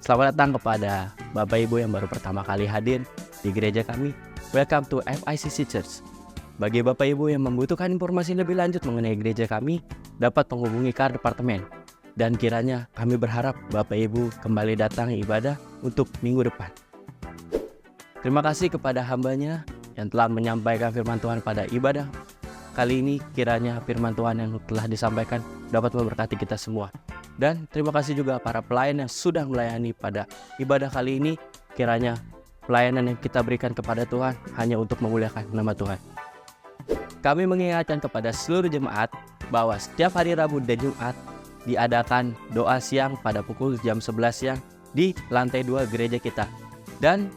Selamat datang kepada Bapak Ibu yang baru pertama kali hadir di gereja kami. Welcome to FICC Church. Bagi Bapak Ibu yang membutuhkan informasi lebih lanjut mengenai gereja kami, dapat menghubungi KAR Departemen. Dan kiranya kami berharap Bapak Ibu kembali datang ibadah untuk minggu depan. Terima kasih kepada hambanya yang telah menyampaikan firman Tuhan pada ibadah kali ini. Kiranya firman Tuhan yang telah disampaikan dapat memberkati kita semua. Dan terima kasih juga para pelayan yang sudah melayani pada ibadah kali ini. Kiranya pelayanan yang kita berikan kepada Tuhan hanya untuk memuliakan nama Tuhan. Kami mengingatkan kepada seluruh jemaat bahwa setiap hari Rabu dan Jumat diadakan doa siang pada pukul jam 11 siang di lantai 2 gereja kita. Dan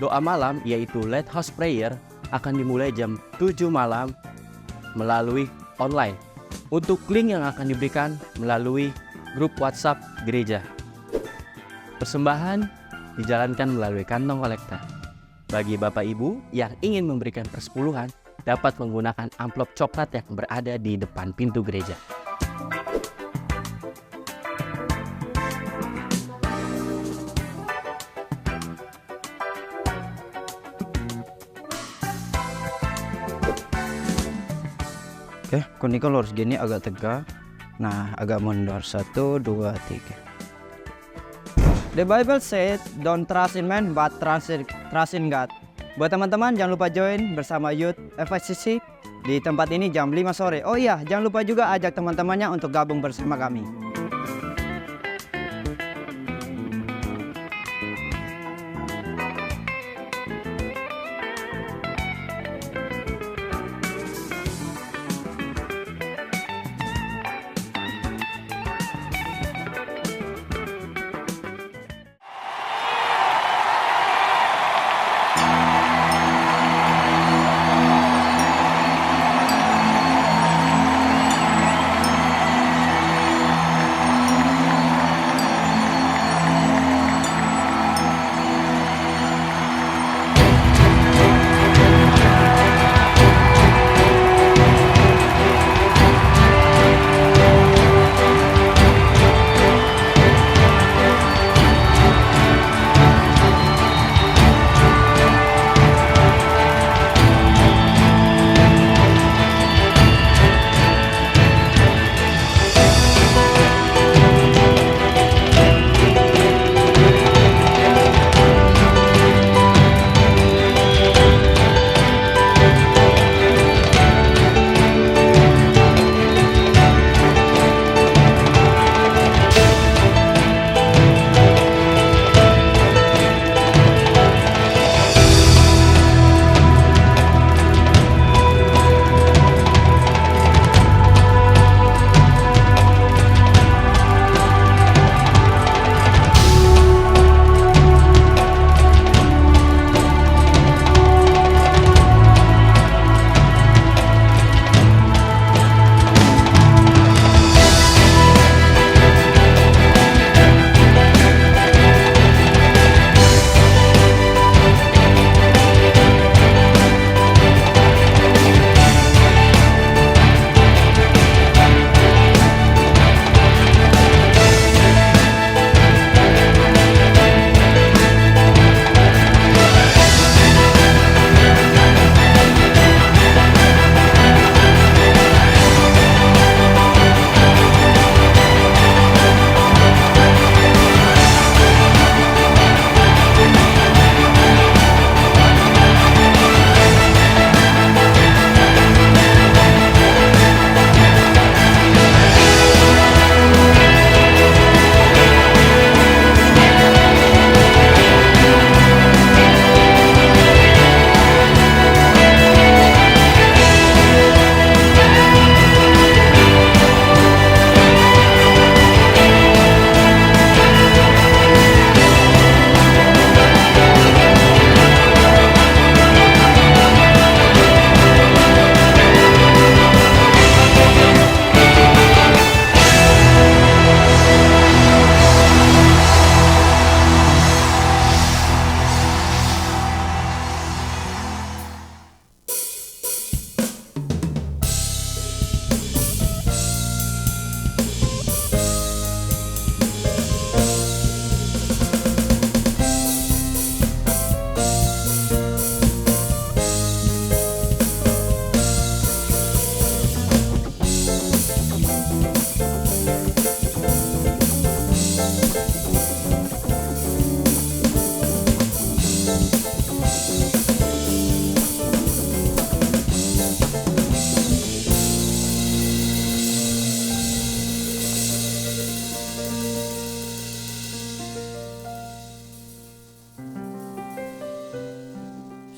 doa malam yaitu Late House Prayer akan dimulai jam 7 malam melalui online. Untuk link yang akan diberikan melalui grup WhatsApp gereja. Persembahan dijalankan melalui kantong kolektor. Bagi Bapak Ibu yang ingin memberikan persepuluhan, dapat menggunakan amplop coklat yang berada di depan pintu gereja. Oke, kuning lurus gini agak tegak. Nah, agak mundur. 1, 2, 3. The Bible said, don't trust in man, but trust in God. Buat teman-teman, jangan lupa join bersama Youth FICC di tempat ini jam 5 sore. Oh iya, jangan lupa juga ajak teman-temannya untuk gabung bersama kami.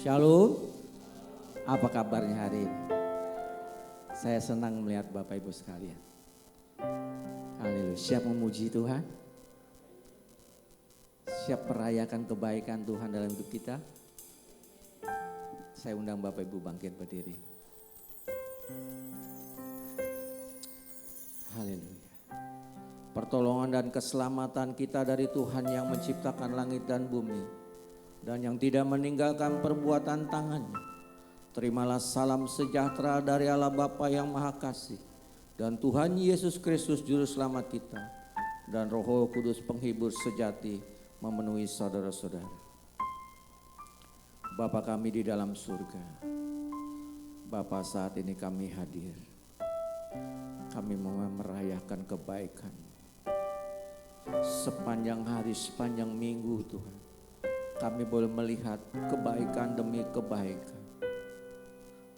Shalom. Apa kabarnya hari ini? Saya senang melihat Bapak Ibu sekalian. Haleluya. Siap memuji Tuhan? Siap merayakan kebaikan Tuhan dalam hidup kita? Saya undang Bapak Ibu bangkit berdiri. Haleluya. Pertolongan dan keselamatan kita dari Tuhan yang menciptakan langit dan bumi dan yang tidak meninggalkan perbuatan tangannya. Terimalah salam sejahtera dari Allah Bapa yang Maha Kasih dan Tuhan Yesus Kristus Juru Selamat kita dan Roh Kudus penghibur sejati memenuhi saudara-saudara. Bapa kami di dalam surga, Bapa saat ini kami hadir. Kami mau merayakan kebaikan sepanjang hari, sepanjang minggu Tuhan. Kami boleh melihat kebaikan demi kebaikan,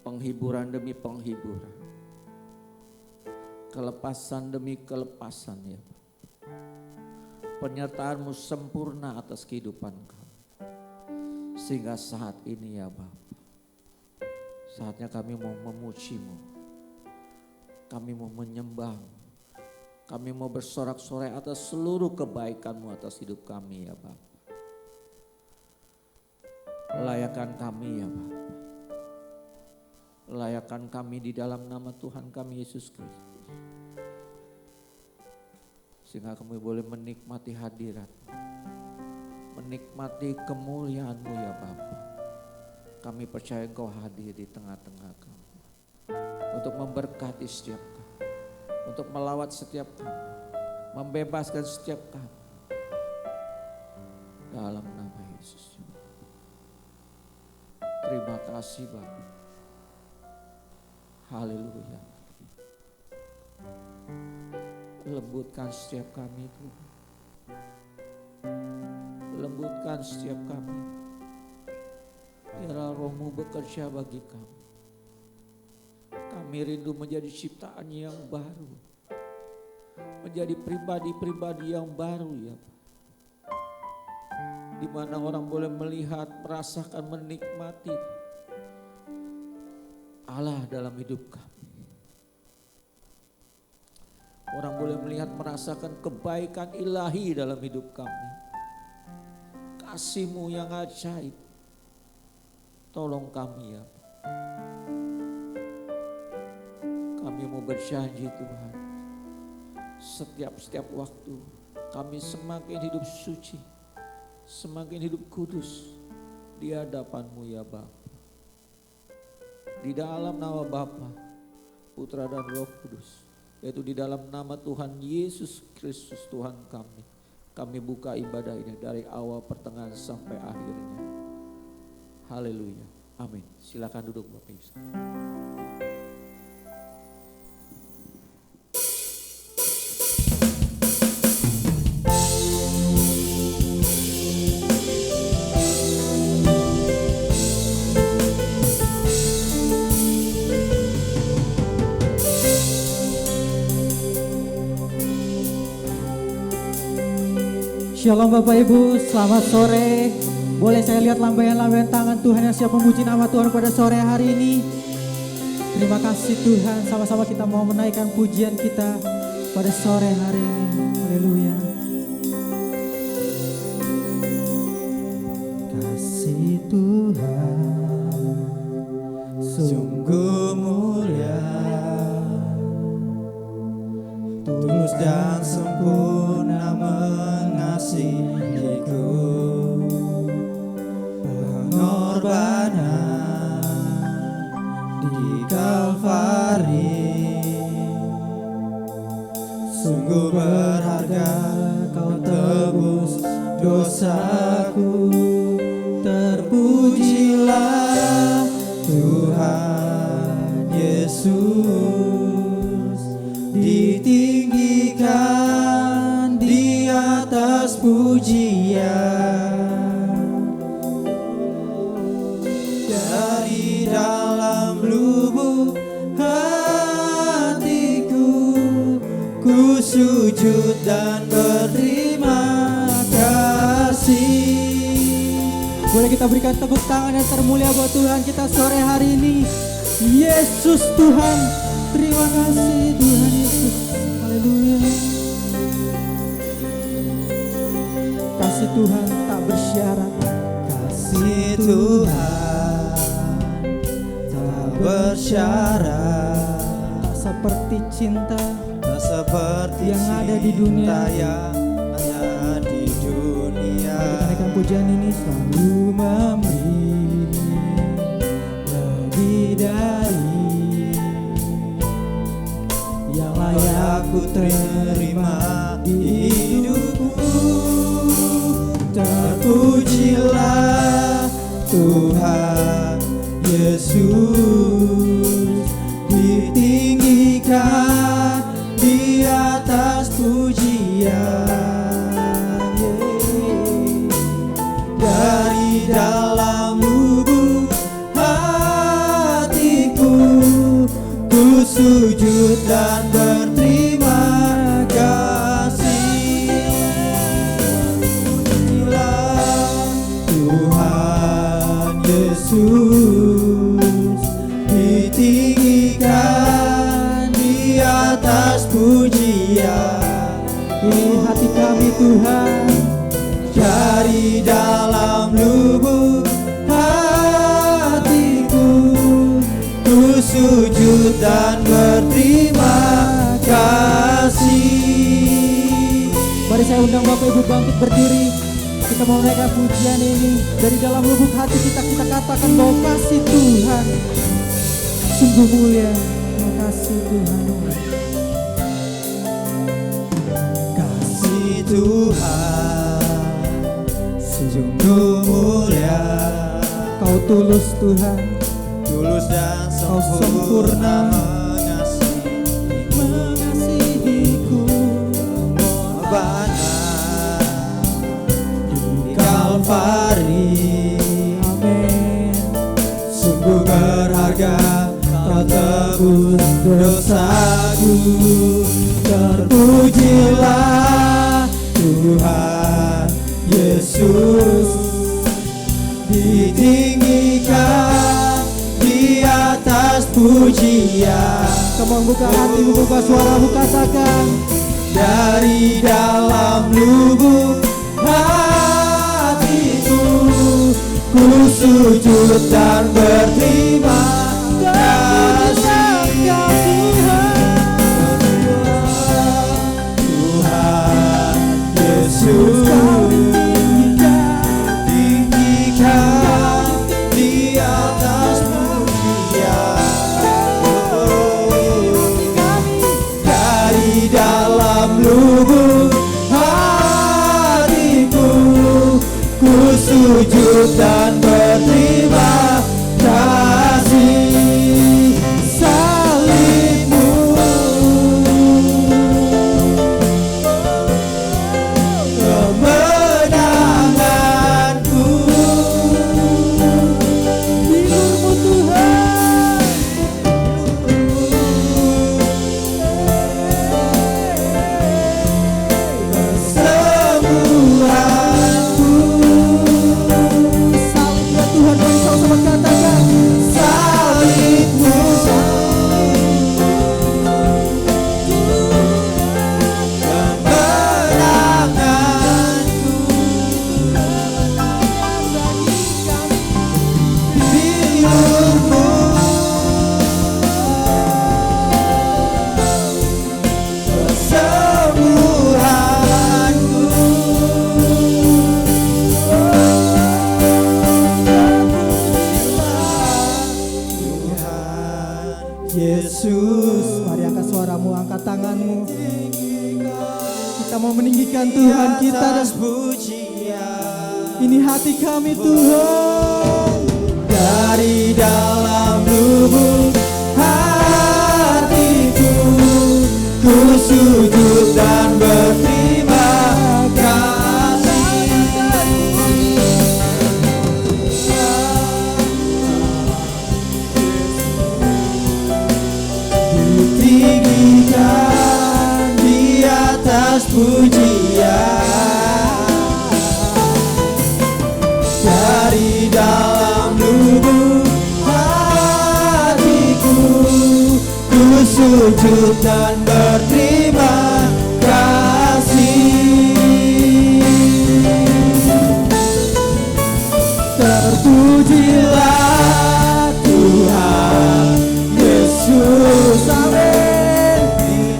penghiburan demi penghiburan, kelepasan demi kelepasan ya Pak. Penyertaan-Mu sempurna atas kehidupan kami. Sehingga saat ini ya Bapak, saatnya kami mau memuji-Mu, kami mau menyembah-Mu, kami mau bersorak-sorai atas seluruh kebaikan-Mu atas hidup kami ya Bapak. Layakan kami ya Bapak. Layakan kami di dalam nama Tuhan kami Yesus Kristus. Sehingga kami boleh menikmati hadirat-Mu, menikmati kemuliaan-Mu ya Bapa. Kami percaya Engkau hadir di tengah-tengah kami untuk memberkati setiap kami, untuk melawat setiap kami, membebaskan setiap kami dalam nama Yesus. Terima kasih Bapa. Haleluya. Lembutkan setiap kami Tuhan. Lembutkan setiap kami. Biarlah Roh-Mu bekerja bagi kami. Kami rindu menjadi ciptaan yang baru. Menjadi pribadi-pribadi yang baru ya Pak. Di mana orang boleh melihat, merasakan, menikmati Allah dalam hidup kami. Orang boleh melihat, merasakan kebaikan ilahi dalam hidup kami. Kasih-Mu yang ajaib. Tolong kami ya Pak. Kami mau berjanji Tuhan. Setiap waktu kami semakin hidup suci, semakin hidup kudus di hadapan-Mu ya Bapa. Di dalam nama Bapa, Putra dan Roh Kudus, yaitu di dalam nama Tuhan Yesus Kristus Tuhan kami buka ibadah ini dari awal, pertengahan sampai akhirnya. Haleluya. Amin. Silakan duduk Bapak Ibu. Shalom Bapak Ibu, selamat sore. Boleh saya lihat lambaian-lambaian tangan Tuhan yang siap memuji nama Tuhan pada sore hari ini. Terima kasih Tuhan, sama-sama kita mau menaikkan pujian kita pada sore hari ini. Haleluya. Kasih Tuhan sungguh mulia, tulus dan sempurna mengasihiku, pengorbanan di Kalvari sungguh berharga, kau tebus dosaku. Terpujilah Tuhan Yesus, ditinggikan di atas pujian. Dari dalam lubuk hatiku ku sujud dan berterima kasih Boleh kita berikan tepuk tangan yang termulia buat Tuhan kita sore hari ini. Yesus Tuhan, terima kasih Tuhan Yesus. Haleluya. Kasih Tuhan tak bersyarat. Kasih Tuhan tak bersyarat, Tak seperti cinta tak seperti yang ada di dunia. cinta yang ada di dunia. Kita naikkan pujian ini. Selalu memberi lebih dari yang layak Aku terima di hidupku. Terpujilah Tuhan Yesus, ditinggikan di atas pujian. Dari dalam lubuk hatiku, ku sujud dan berterima kasih. Pujilah Tuhan Yesus, ditinggikan di atas pujian. Ini hati kami Tuhan. Dari dalam lubuk hatiku, ku sujud dan berterima kasih. Mari saya undang Bapak Ibu bangkit berdiri. Kita mau menaikkan pujian ini. Dari dalam lubuk hati kita katakan bahwa kasih Tuhan sungguh mulia. Terima kasih Tuhan. Kasih Tuhan sungguh mulia, Kau tulus Tuhan, tulus dan Kau sempurna mengasihiku. pengorbanan di Kalvari. Amin. Sungguh berharga, Kau tebus dosaku. Terpujilah Tuhan Yesus, ditinggikan di atas pujian. Kamu buka hatimu, buka suaramu, katakan. Dari dalam lubuk hatiku, ku sujud dan berterima kasih. Tuhan Yesus, tinggikan di atas pujian. Dari dalam lubuk hatiku, ku sujud dan berterima kasih. Salibmu kemenanganku, Hidupmu Tuhan. kesembuhanku. Salibnya Tuhan, bagi sama-sama katakan. Salibmu kemenanganku, hidupmu kesembuhanku. Tuhan Yesus, Mari angkat suaramu, angkat tanganmu. Kita mau meninggikan Tuhan kita. atas pujian. Ini hati kami Tuhan. Dari dalam lubuk hatiku, ku sujud dan berterima kasih. Ditinggikan di atas pujian. Dari sujud dan berterima kasih. Terpujilah Tuhan Yesus, amin.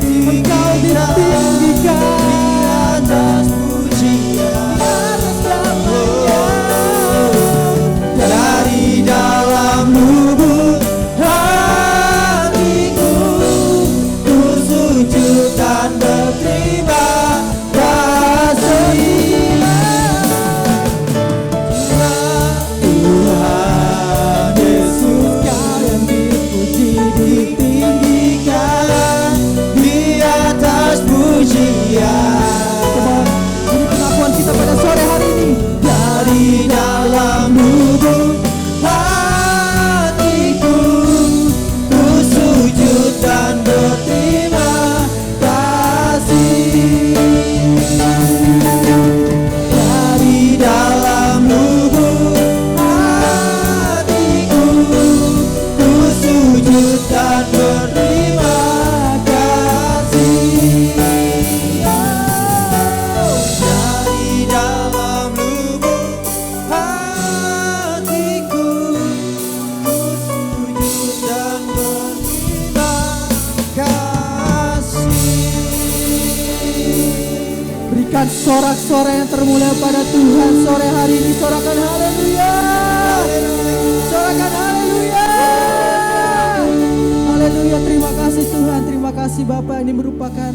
Engkau ditinggikan di atas pujian, dari dalam lubuk hatiku ku sujud dan berterima kasih. Tuhan Yesus, Kau yang dipuji, ditinggikan di atas pujian. Ini pengakuan kita pada sore hari ini. Dari dalam lubuk hatiku ku sujud dan berterima kasih. Dari dalam lubuk hatiku ku sujud dan berterima kasih. Dari dalam lubuk hatiku ku sujud dan berterima kasih. Berikan sorak-sorai yang termulia pada Tuhan sore hari ini. Sorakan haleluya. Sorakan haleluya. Haleluya. Terima kasih Tuhan. Terima kasih Bapak. Ini merupakan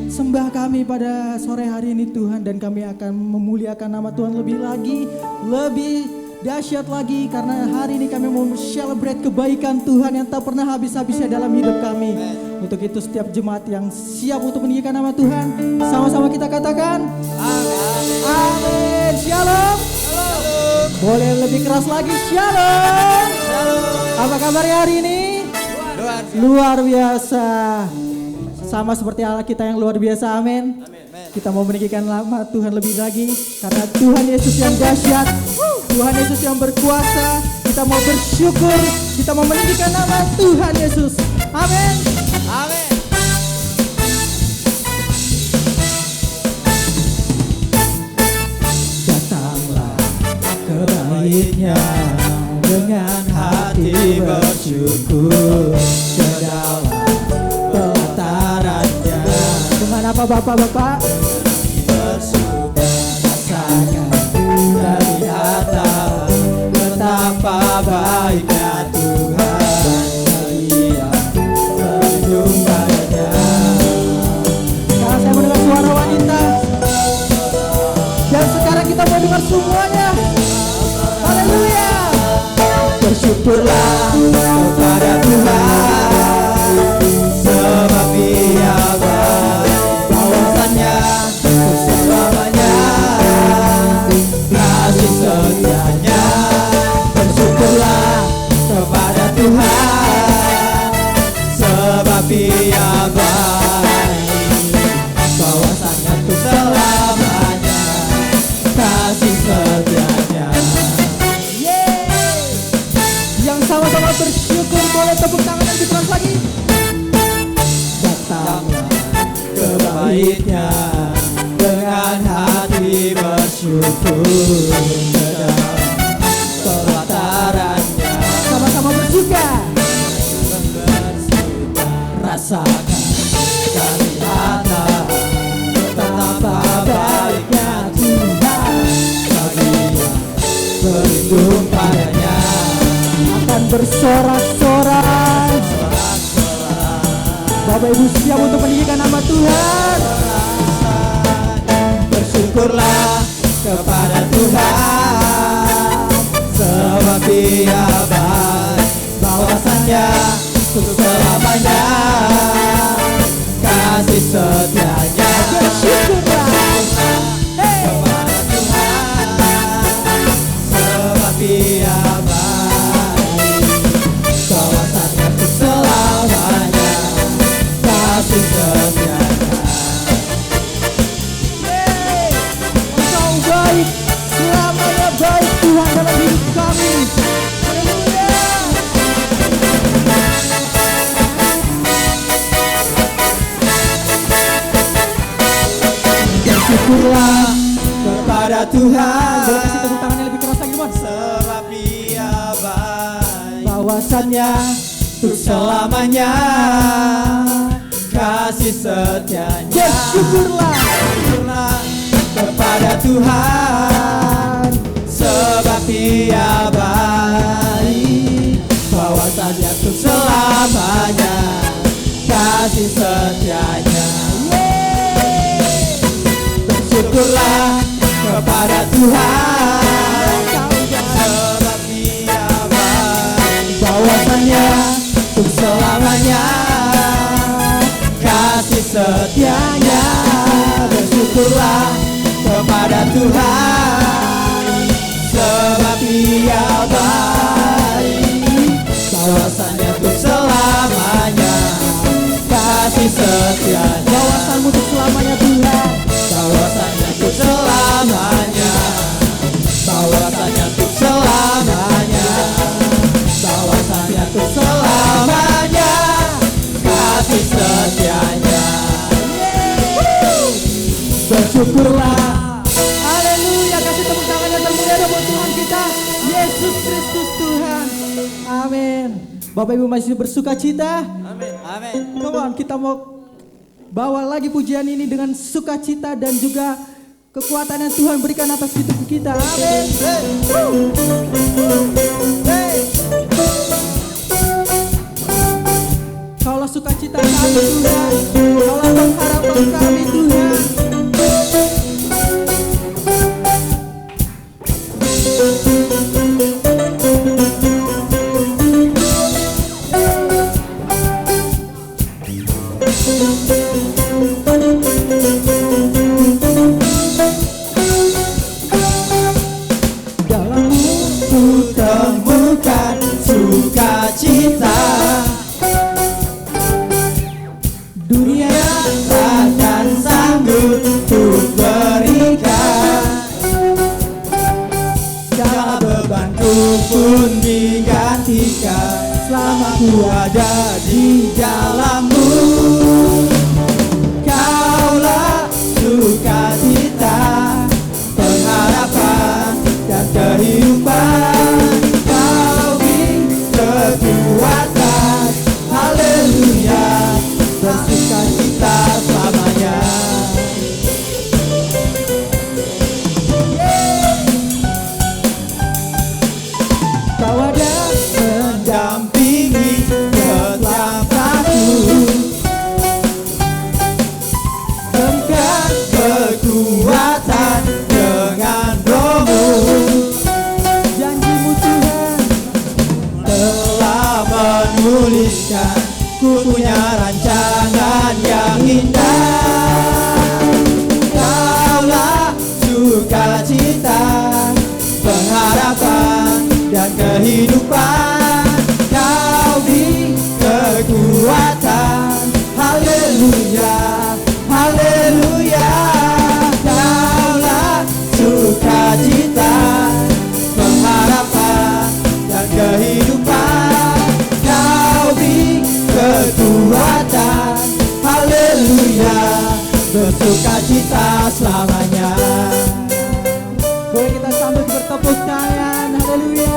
sembah kami pada sore hari ini Tuhan. Dan kami akan memuliakan nama Tuhan lebih lagi. Lebih dahsyat lagi. Karena hari ini kami mau celebrate kebaikan Tuhan yang tak pernah habis-habisnya dalam hidup kami. Untuk itu setiap jemaat yang siap untuk meninggikan nama Tuhan, sama-sama kita katakan amin. Shalom. Boleh lebih keras lagi. Shalom. Apa kabarnya hari ini? Luar biasa. Sama seperti Allah kita yang luar biasa. Amin. Kita mau meninggikan nama Tuhan lebih lagi karena Tuhan Yesus yang dahsyat, Tuhan Yesus yang berkuasa. Kita mau bersyukur, kita mau meninggikan nama Tuhan Yesus. Amin. Amin. Datanglah ke bait-Nya dengan hati bersyukur ke dalam pelataran-Nya. Dengan apa Bapak-bapak? Bersyukur rasakan dari atas betapa baiknya Tuhan. Dia berlindung padanya. Sekarang saya mendengar suara wanita. Dan sekarang kita mau dengar semuanya. Haleluya. Bersyukurlah kepada Tuhan, sebab Dia baik, bawasannya untuk selamanya, kasih setianya. Bersyukurlah kepada Tuhan, sebab Dia baik, bawasannya untuk selamanya, kasih setianya. Yang sama-sama bersyukur boleh tepuk tangan yang dikeras lagi. Datanglah ke bait-Nya dengan hati bersyukur ke dalam pelataran-Nya. Sama-sama bersuka. Rasakan dari atas betapa baiknya Tuhan, bagi yang berlindung padanya. Akan bersorak-sorai. Bapak Ibu siap untuk meninggikan nama Tuhan. Bersyukurlah kepada Tuhan, sebab Dia baik, bawasannya untuk selamanya, kasih setianya. Bersyukurlah. Kepada Tuhan, sebab Dia baik, bawasannya untuk selamanya, kasih setianya. Engkau baik, selamanya baik Tuhan dalam hidup kami. Haleluya. Tuhan. Boleh kasih tepuk tangan yang lebih keras lagi, Mon. Sebab Dia baik, Bahwasannya untuk selamanya kasih setianya. bersyukurlah Bersyukurlah kepada Tuhan, sebab Dia baik, bahwasanya untuk selamanya kasih setianya. Bersyukurlah kepada Tuhan, sebab Dia baik, bahwasanya untuk selamanya kasih setianya. Bersyukurlah kepada Tuhan, sebab Dia baik, bahwasanya untuk selamanya kasih setianya. bahwasanmu untuk selamanya Tuhan. Bahwasanya untuk selamanya, bahwasanya untuk selamanya, bahwasanya untuk selamanya kasih setianya. Bersyukurlah. Haleluya. Kasih tepuk tangan yang termulia buat Tuhan kita, Yesus Kristus Tuhan. Amin. Bapak Ibu masih bersuka cita? Amin. Amin. Come on, kita mau bawa lagi pujian ini dengan sukacita dan juga kekuatan yang Tuhan berikan atas hidup kita. Amin. Kaulah sukacita kami Tuhan, kaulah pengharapan kami Tuhan. Dalammu Ku temukan sukacita, dunia takkan sanggup ku berikan. Segala bebanku pun digantikan selama ku ada di dalammu. Kaulah sukacita, pengharapan dan kehidupan. Kau beri kekuatan, haleluya, bersukacita selamanya. kau ada Mendampingi setiap langkahku, berikan kekuatan dengan Roh-Mu. janjimu Tuhan. Telah menuliskan, ku punya rancangan yang indah. Kaulah sukacita, pengharapan dan kehidupan. Kau beri kekuatan, haleluya, haleluya. Kaulah sukacita, pengharapan dan kehidupan. Kau beri kekuatan, haleluya, bersukacita selamanya. Boleh kita sambut bertepuk tangan, haleluya.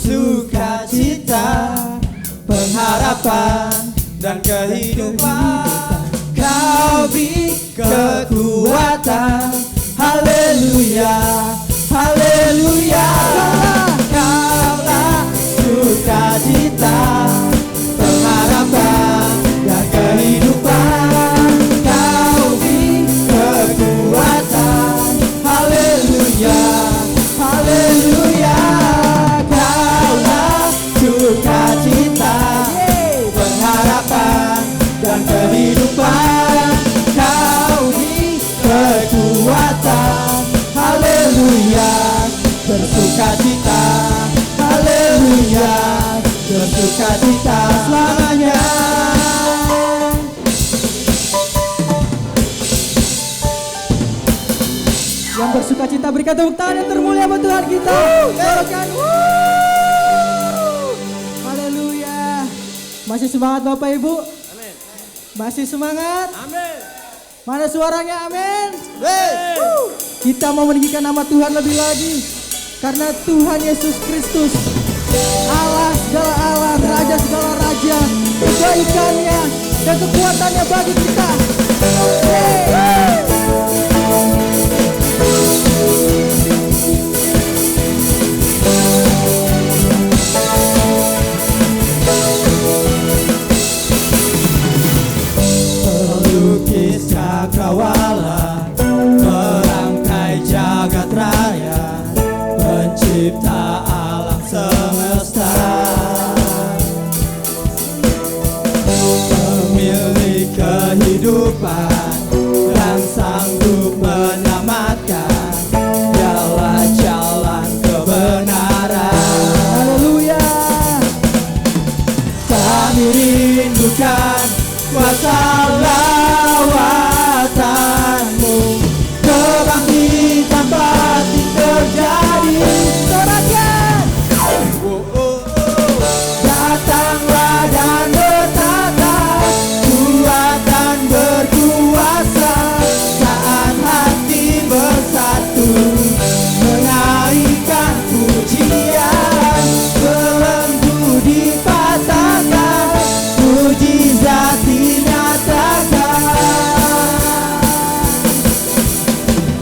Sukacita, pengharapan dan kehidupan. Kau beri kekuatan, haleluya, haleluya. Kaulah sukacita, pengharapan dan kehidupan. Kau beri kekuatan, haleluya, haleluya. Kaulah sukacita, pengharapan dan kehidupan. Kau beri kekuatan, haleluya, bersukacita, haleluya. sukacita selamanya. Yang bersuka cita berikan tepuk tangan yang termulia buat Tuhan kita. Sorakan. Haleluya. Masih semangat Bapak Ibu? Amin. Masih semangat? Amin. Mana suaranya? Amin. Kita mau meninggikan nama Tuhan lebih lagi. Karena Tuhan Yesus Kristus, Allah segala Allah, Raja segala Raja, kebaikannya dan kekuatannya bagi kita. Pelukis cakrawala, merangkai jagat raya, pencipta alam semesta, pemilik kehidupan dan sanggup menyelamatkan, dialah jalan kebenaran. Haleluya. Kami rindukan kuasa lawatanmu, kebangkitan pasti terjadi. Sorakan. Datanglah dan bertata, kuat dan berkuasa, saat hati bersatu, menaikkan pujian, belenggu dipatahkan, mujizat dinyatakan.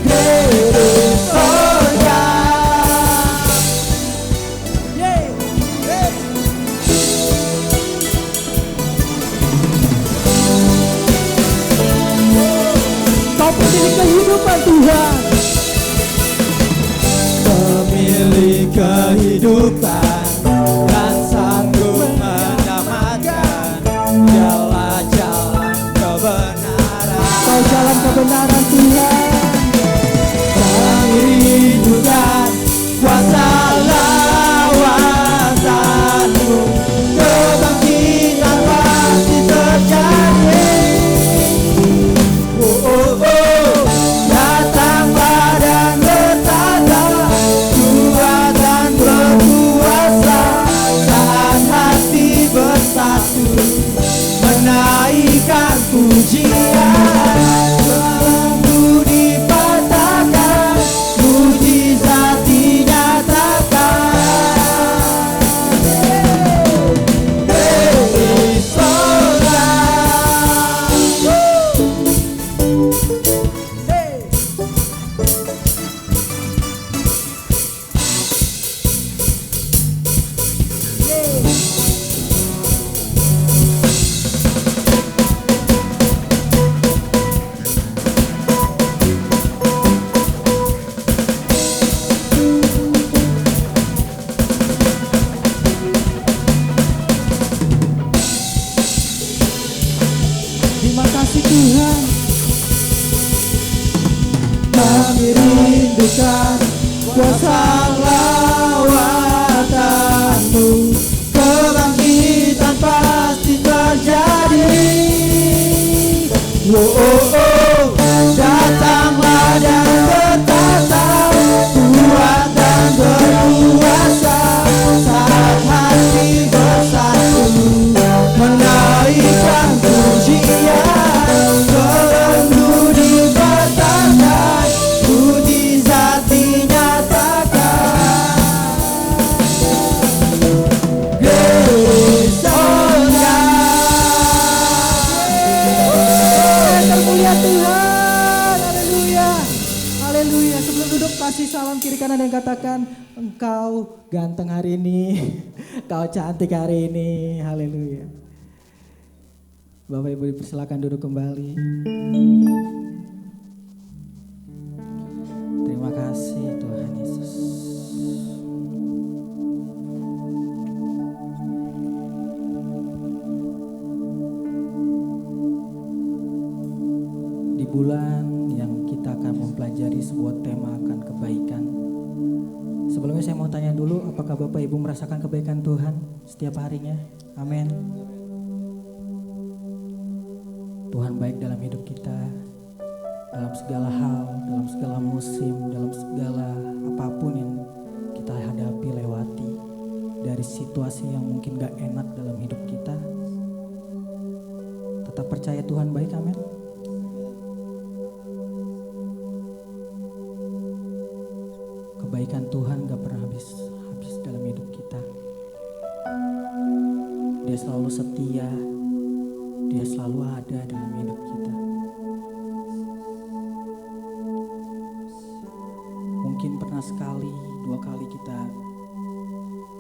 Great sorga. Kau pemilik kehidupan Tuhan. Pemilik kehidupan dan sanggup menyelamatkan, dialah jalan kebenaran. Kau jalan kebenaran Tuhan. Kami rindukan kuasa lawatanmu, kebangkitan pasti terjadi. Datanglah dan bertata, kuat dan berkuasa, saat hati bersatu, menaikkan pujian, belenggu dipatahkan, mujizat dinyatakan. Dari sorga. Terima kasih Tuhan. Kami rindukan kuasa lawatanmu, kebangkitan pasti terjadi. Datanglah dan bertata, kuat dan berkuasa, saat hati bersatu, menaikkan pujian, belenggu dipatahkan, mujizat dinyatakan. Great sorga. Termulia Tuhan. Haleluya. Haleluya. Sebelum duduk kasih salam kiri kanan dan katakan, engkau ganteng hari ini. Kau cantik hari ini. Haleluya. Bapak Ibu dipersilakan duduk kembali. Terima kasih Tuhan Yesus. Di bulan yang kita akan mempelajari sebuah tema akan kebaikan. Sebelumnya saya mau tanya dulu, apakah Bapak Ibu merasakan kebaikan Tuhan setiap harinya? Amin. Tuhan baik dalam hidup kita, dalam segala hal, dalam segala musim, dalam segala apapun yang kita hadapi, lewati, dari situasi yang mungkin gak enak dalam hidup kita, tetap percaya Tuhan baik. Amin. Kebaikan Tuhan gak pernah habis dalam hidup kita. Dia selalu setia, Dia selalu ada dalam hidup kita. Mungkin pernah sekali, 2 kali kita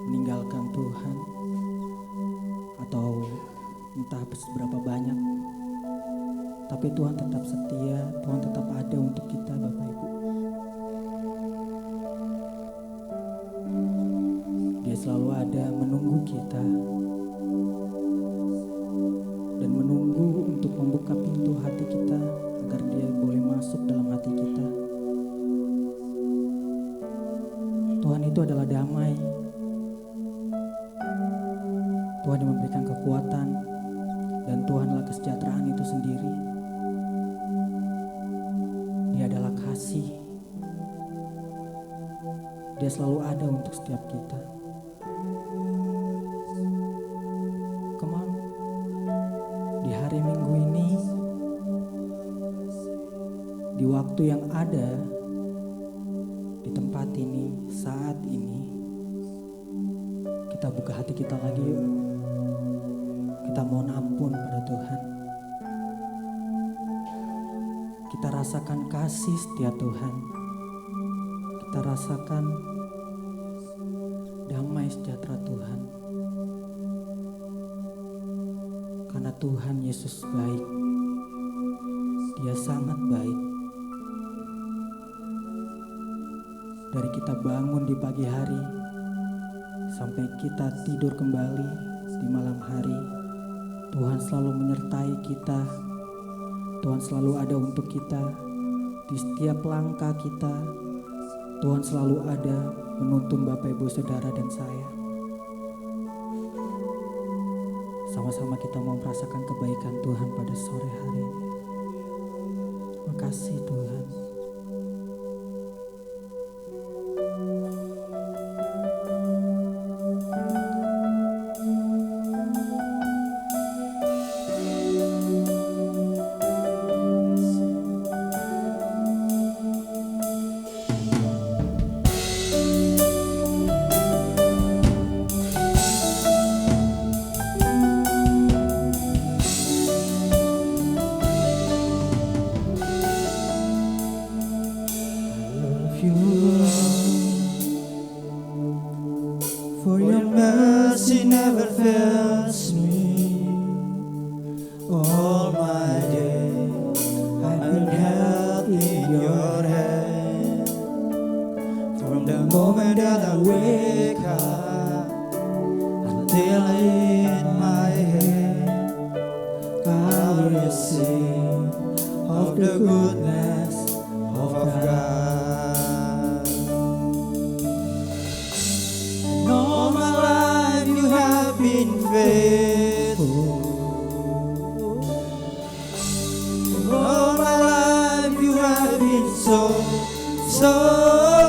meninggalkan Tuhan, atau entah seberapa banyak, tapi Tuhan tetap setia, Tuhan tetap ada untuk kita, Bapak Ibu. Dia selalu ada menunggu kita dan menunggu untuk membuka pintu hati kita agar Dia boleh masuk dalam hati kita. Tuhan itu adalah damai. Tuhan yang memberikan kekuatan, dan Tuhanlah kesejahteraan itu sendiri. Dia adalah kasih. Dia selalu ada untuk setiap kita. Come on. Di hari Minggu ini, di waktu yang ada, di tempat ini, saat ini, kita buka hati kita lagi yuk. Kita mohon ampun pada Tuhan. Kita rasakan kasih setia Tuhan. Kita rasakan damai sejahtera Tuhan. Karena Tuhan Yesus baik. Dia sangat baik. Dari kita bangun di pagi hari sampai kita tidur kembali di malam hari, Tuhan selalu menyertai kita. Tuhan selalu ada untuk kita. Di setiap langkah kita, Tuhan selalu ada menuntun Bapak Ibu Saudara dan saya. Sama-sama kita mau merasakan kebaikan Tuhan pada sore hari ini. Makasih Tuhan. For your mercy never fails me. All my day I've been held in your hand. From the moment that I wake up until I hit my head, I will sing of the goodness of God. All my life you have been faithful. All my life you have been so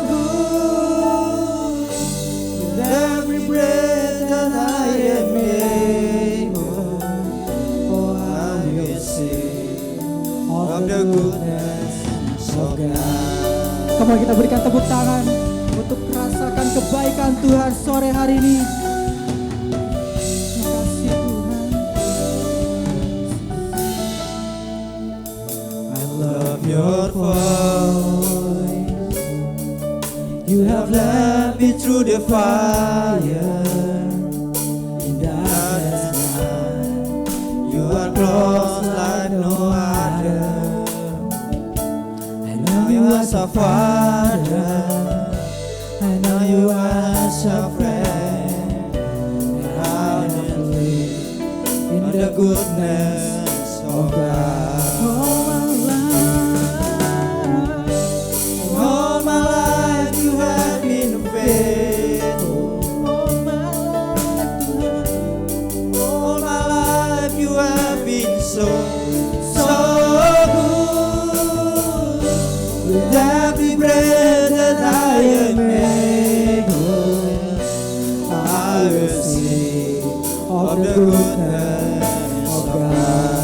good. With every breath that I am able, oh I will sing of the goodness of God. Come on, kita berikan tepuk tangan untuk merasakan kebaikan Tuhan sore hari ini. Terima kasih Tuhan. I love your voice. You have led me through the fire. In darkest night, you are close like no other. I know you as a father. I know you as a friend. And I will live in the goodness of God. All my life you have been faithful. so good. With every breath that I am able, I will sing of the goodness of God.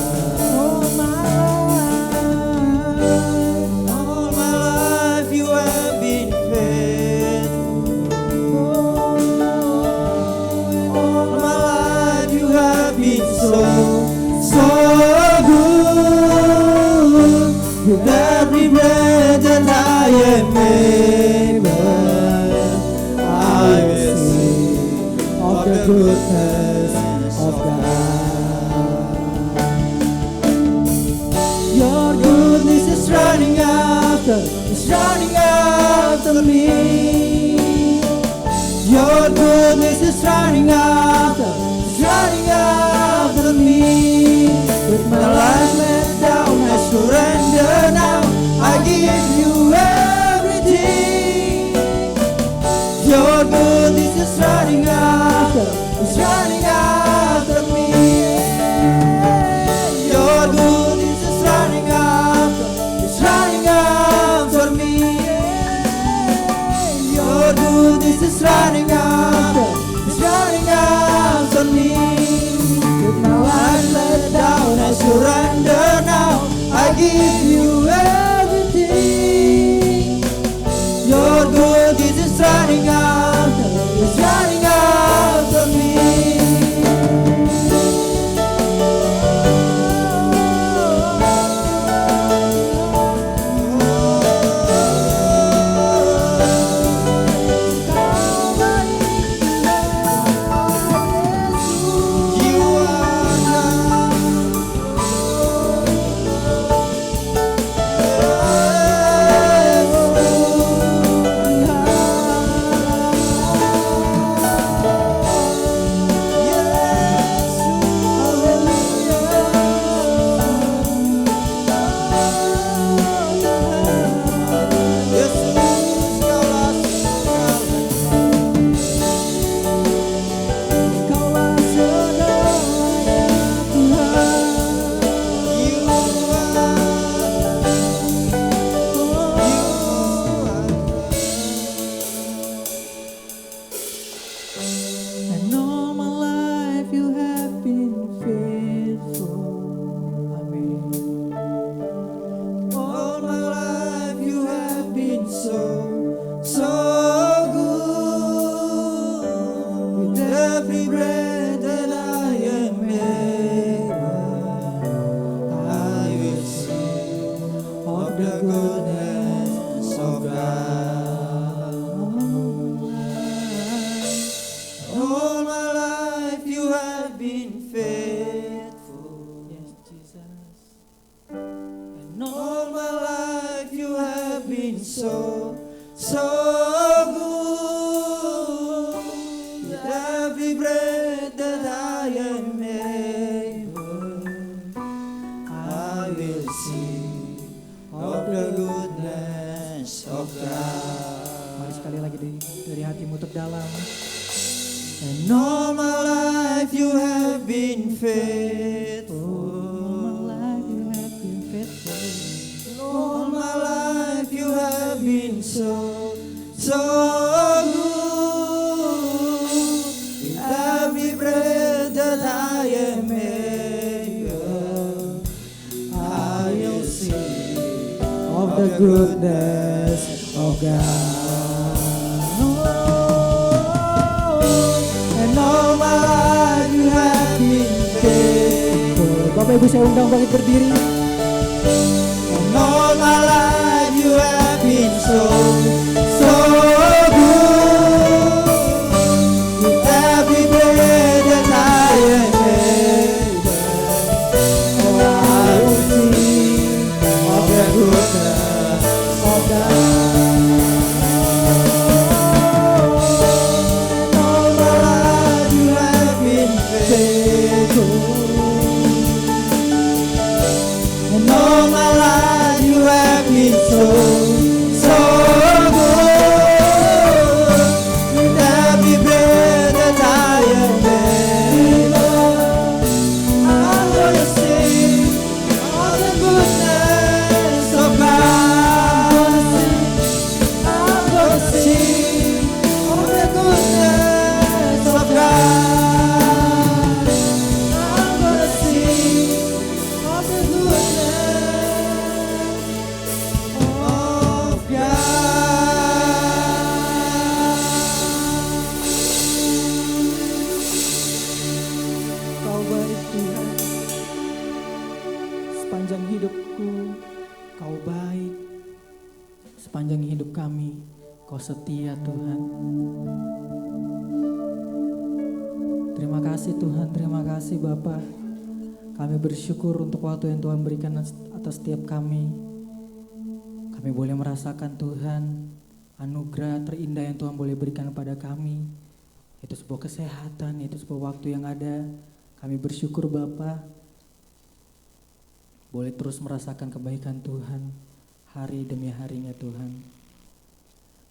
All my life you have been faithful. All my life you have been so good. With every breath that I am able, I will sing of the goodness of God. Your goodness is running after me. Your goodness is running after me. With my life laid down, I surrender now. I give you everything. Your goodness is running after me. Your goodness is running after me. Your goodness is running after me. With my life laid down, I surrender now. I give you everything. Your goodness is running after me. And all my life you have been faithful. Amen. All my life you have been so good. With every breath that I am able, I will sing of the goodness of God. All my life you have been faithful. Yes, Jesus. And all my life you have been so good. With every breath that I am able, I will sing of the goodness of God. Mari sekali lagi dari hatimu terdalam. And all my life you have been faithful. All my life you have been so good. With every breath that I am able, I will sing of the goodness of God. And all my life you have been faithful. Bapak Ibu saya undang bangkit berdiri. And all my life you have been so good. With every breath that I am able, oh, I will sing of the goodness of God. And all my life you have been faithful. And all my life you have been so good. With every breath that I am able, I will sing Kau setia Tuhan. Terima kasih Tuhan, terima kasih Bapa. Kami bersyukur untuk waktu yang Tuhan berikan atas setiap kami. Kami boleh merasakan Tuhan anugerah terindah yang Tuhan boleh berikan kepada kami. Itu sebuah kesehatan, itu sebuah waktu yang ada. Kami bersyukur Bapa, boleh terus merasakan kebaikan Tuhan hari demi harinya Tuhan.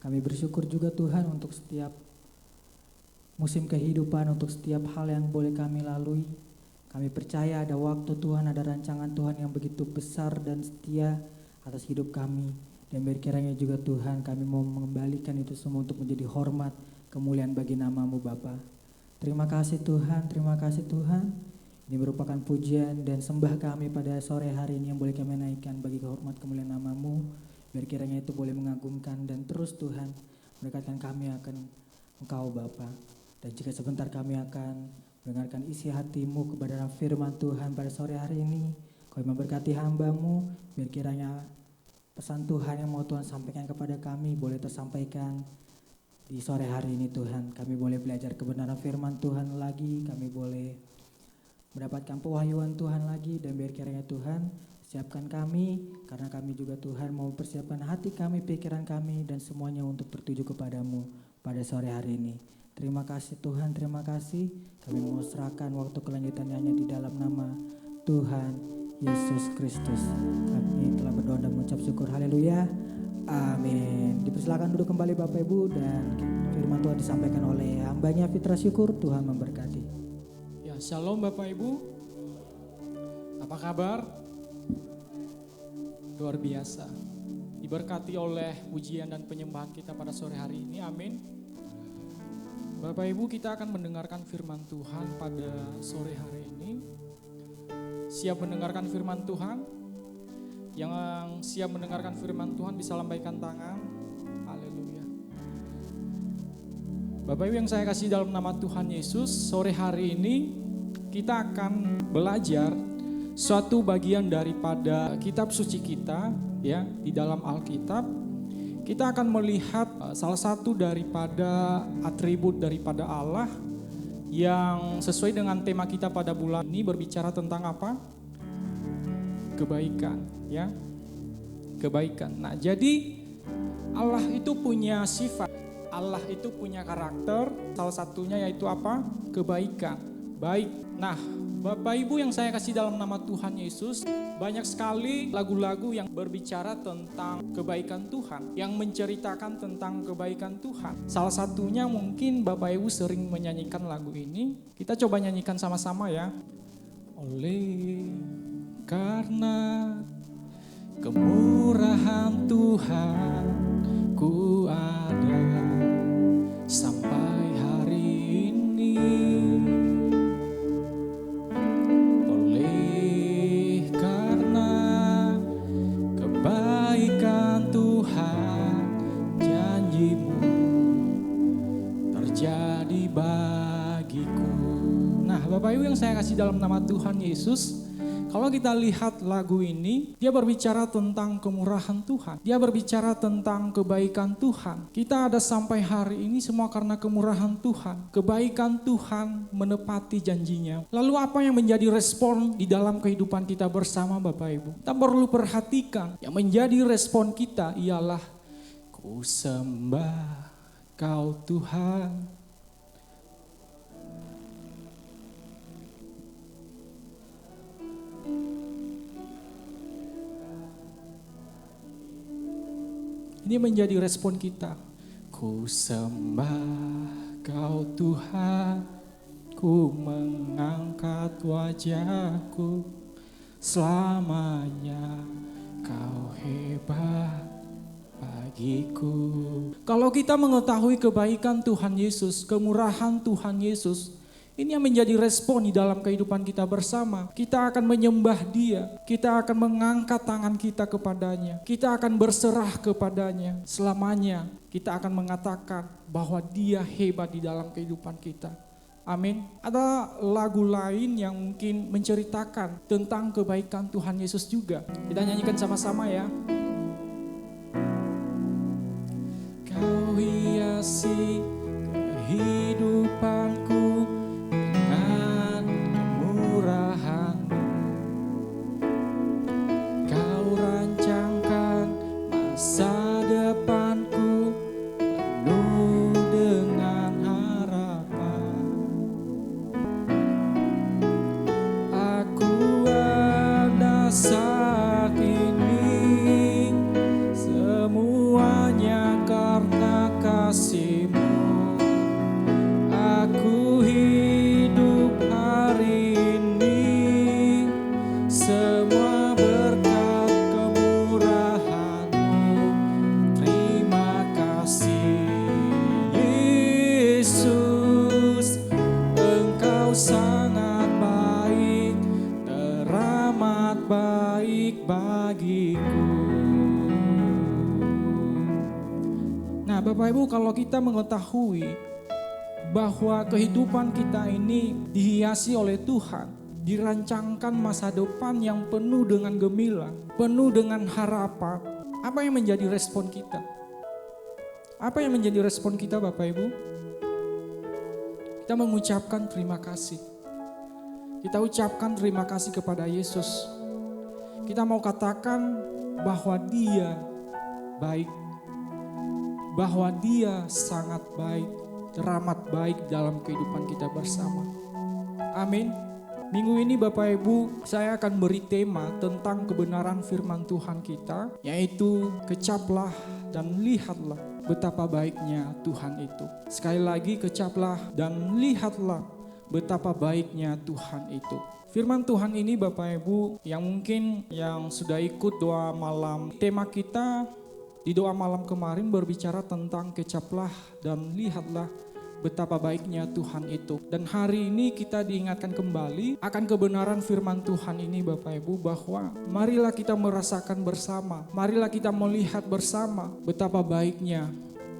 Kami bersyukur juga Tuhan untuk setiap musim kehidupan, untuk setiap hal yang boleh kami lalui. Kami percaya ada waktu Tuhan, ada rancangan Tuhan yang begitu besar dan setia atas hidup kami. Dan berkiranya juga Tuhan, kami mau mengembalikan itu semua untuk menjadi hormat, kemuliaan bagi nama-Mu Bapa. Terima kasih Tuhan, terima kasih Tuhan. Ini merupakan pujian dan sembah kami pada sore hari ini yang boleh kami naikkan bagi kehormat kemuliaan nama-Mu. Biar kiranya itu boleh mengagumkan dan terus Tuhan mendekatkan kami akan Engkau Bapa. Dan jika sebentar kami akan mendengarkan isi hati-Mu kepada dalam firman Tuhan pada sore hari ini, Kau memberkati hamba-Mu, biar kiranya pesan Tuhan yang mau Tuhan sampaikan kepada kami boleh tersampaikan di sore hari ini Tuhan. Kami boleh belajar kebenaran firman Tuhan lagi, kami boleh mendapatkan pewahyuan Tuhan lagi, dan biar kiranya Tuhan siapkan kami, karena kami juga Tuhan mau persiapkan hati kami, pikiran kami, dan semuanya untuk tertuju kepadamu pada sore hari ini. Terima kasih Tuhan, terima kasih. Kami mau serahkan waktu kelanjutannya hanya di dalam nama Tuhan Yesus Kristus. Kami telah berdoa dan mengucap syukur, haleluya, amin. Dipersilakan duduk kembali Bapak Ibu, dan firman Tuhan disampaikan oleh hambanya Fitra Syukur. Tuhan memberkati. Ya, shalom Bapak Ibu. Apa kabar? Luar biasa. Diberkati oleh pujian dan penyembahan kita pada sore hari ini. Amin. Bapak Ibu, kita akan mendengarkan firman Tuhan pada sore hari ini. Siap mendengarkan firman Tuhan? Yang siap mendengarkan firman Tuhan bisa lambaikan tangan. Haleluya. Bapak Ibu yang saya kasih dalam nama Tuhan Yesus, sore hari ini kita akan belajar suatu bagian daripada kitab suci kita, ya, di dalam Alkitab. Kita akan melihat salah satu daripada atribut daripada Allah yang sesuai dengan tema kita pada bulan ini, berbicara tentang apa? Kebaikan, ya. Kebaikan. Nah, jadi Allah itu punya sifat, Allah itu punya karakter, salah satunya yaitu apa? Kebaikan. Baik. Nah, Bapak Ibu yang saya kasih dalam nama Tuhan Yesus, banyak sekali lagu-lagu yang berbicara tentang kebaikan Tuhan, yang menceritakan tentang kebaikan Tuhan. Salah satunya mungkin Bapak Ibu sering menyanyikan lagu ini. Kita coba nyanyikan sama-sama ya. Oleh karena kemurahan Tuhan ku ada sampai hari ini. Jadi bagiku. Nah, Bapak Ibu yang saya kasih dalam nama Tuhan Yesus, kalau kita lihat lagu ini, dia berbicara tentang kemurahan Tuhan. Dia berbicara tentang kebaikan Tuhan. Kita ada sampai hari ini semua karena kemurahan Tuhan. Kebaikan Tuhan menepati janjinya. Lalu apa yang menjadi respon di dalam kehidupan kita bersama Bapak Ibu? Kita perlu perhatikan, yang menjadi respon kita ialah ku sembah Kau Tuhan. Ini menjadi respon kita. Ku sembah Kau Tuhan, ku mengangkat wajahku, selamanya Kau hebat bagiku. Kalau kita mengetahui kebaikan Tuhan Yesus, kemurahan Tuhan Yesus, ini yang menjadi respon di dalam kehidupan kita bersama. Kita akan menyembah Dia, kita akan mengangkat tangan kita kepadanya, kita akan berserah kepadanya. Selamanya kita akan mengatakan bahwa Dia hebat di dalam kehidupan kita. Amin. Ada lagu lain yang mungkin menceritakan tentang kebaikan Tuhan Yesus juga. Kita nyanyikan sama-sama ya. Kau Kau hiasi kehidupanku dengan kemurahan-Mu. Kau rancangkan masa depanku penuh dengan harapan. Aku ada saat ini semuanya karena kasih-Mu. Aku hidup hari ini semua berkat kemurahan-Mu. Terima kasih Yesus, Engkau sangat baik, teramat baik bagiku. Nah, Bapak Ibu, kalau kita mengetahui bahwa kehidupan kita ini dihiasi oleh Tuhan, dirancangkan masa depan yang penuh dengan gemilang, penuh dengan harapan, apa yang menjadi respon kita? Apa yang menjadi respon kita, Bapak Ibu? Kita mengucapkan terima kasih. Kita ucapkan terima kasih kepada Yesus. Kita mau katakan bahwa Dia baik, bahwa Dia sangat baik, teramat baik dalam kehidupan kita bersama. Amin. Minggu ini Bapak Ibu, saya akan beri tema tentang kebenaran firman Tuhan kita, yaitu kecaplah dan lihatlah betapa baiknya Tuhan itu. Sekali lagi, kecaplah dan lihatlah betapa baiknya Tuhan itu. Firman Tuhan ini Bapak Ibu yang mungkin yang sudah ikut doa malam, tema kita di doa malam kemarin berbicara tentang kecaplah dan lihatlah betapa baiknya Tuhan itu. Dan hari ini kita diingatkan kembali akan kebenaran firman Tuhan ini Bapak Ibu, bahwa marilah kita merasakan bersama, marilah kita melihat bersama betapa baiknya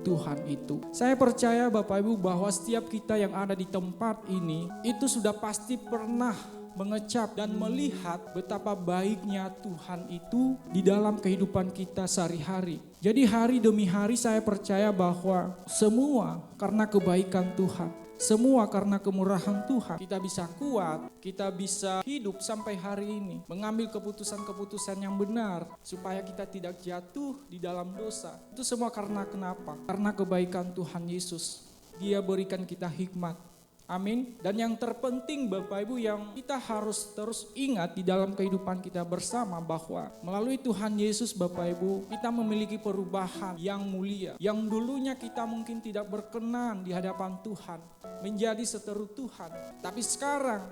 Tuhan itu. Saya percaya Bapak Ibu bahwa setiap kita yang ada di tempat ini itu sudah pasti pernah mengecap dan melihat betapa baiknya Tuhan itu di dalam kehidupan kita sehari-hari. Jadi hari demi hari saya percaya bahwa semua karena kebaikan Tuhan, semua karena kemurahan Tuhan, kita bisa kuat, kita bisa hidup sampai hari ini, mengambil keputusan-keputusan yang benar supaya kita tidak jatuh di dalam dosa. Itu semua karena kenapa? Karena kebaikan Tuhan Yesus. Dia berikan kita hikmat. Amin. Dan yang terpenting Bapak Ibu yang kita harus terus ingat di dalam kehidupan kita bersama, bahwa melalui Tuhan Yesus Bapak Ibu kita memiliki perubahan yang mulia. Yang dulunya kita mungkin tidak berkenan di hadapan Tuhan, menjadi seteru Tuhan. Tapi sekarang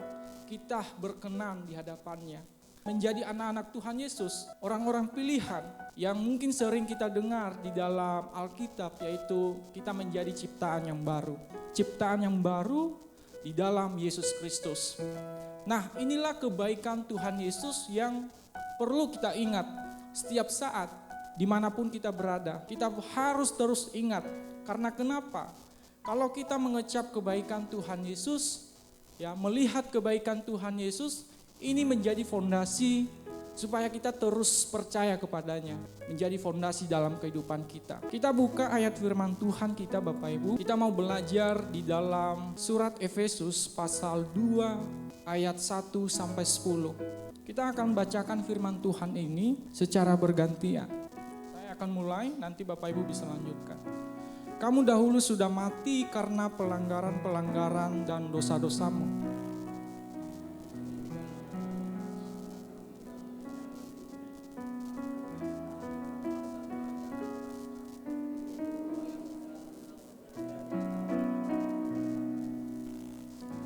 kita berkenan di hadapannya. Menjadi anak-anak Tuhan Yesus, orang-orang pilihan yang mungkin sering kita dengar di dalam Alkitab, yaitu kita menjadi ciptaan yang baru. Ciptaan yang baru di dalam Yesus Kristus. Nah, inilah kebaikan Tuhan Yesus yang perlu kita ingat setiap saat, dimanapun kita berada. Kita harus terus ingat, karena kenapa? Kalau kita mengecap kebaikan Tuhan Yesus, ya, melihat kebaikan Tuhan Yesus, ini menjadi fondasi supaya kita terus percaya kepadanya, menjadi fondasi dalam kehidupan kita. Kita buka ayat firman Tuhan kita Bapak Ibu. Kita mau belajar di dalam surat Efesus pasal 2 ayat 1 sampai 10. Kita akan bacakan firman Tuhan ini secara bergantian. Saya akan mulai, nanti Bapak Ibu bisa lanjutkan. Kamu dahulu sudah mati karena pelanggaran-pelanggaran dan dosa-dosamu.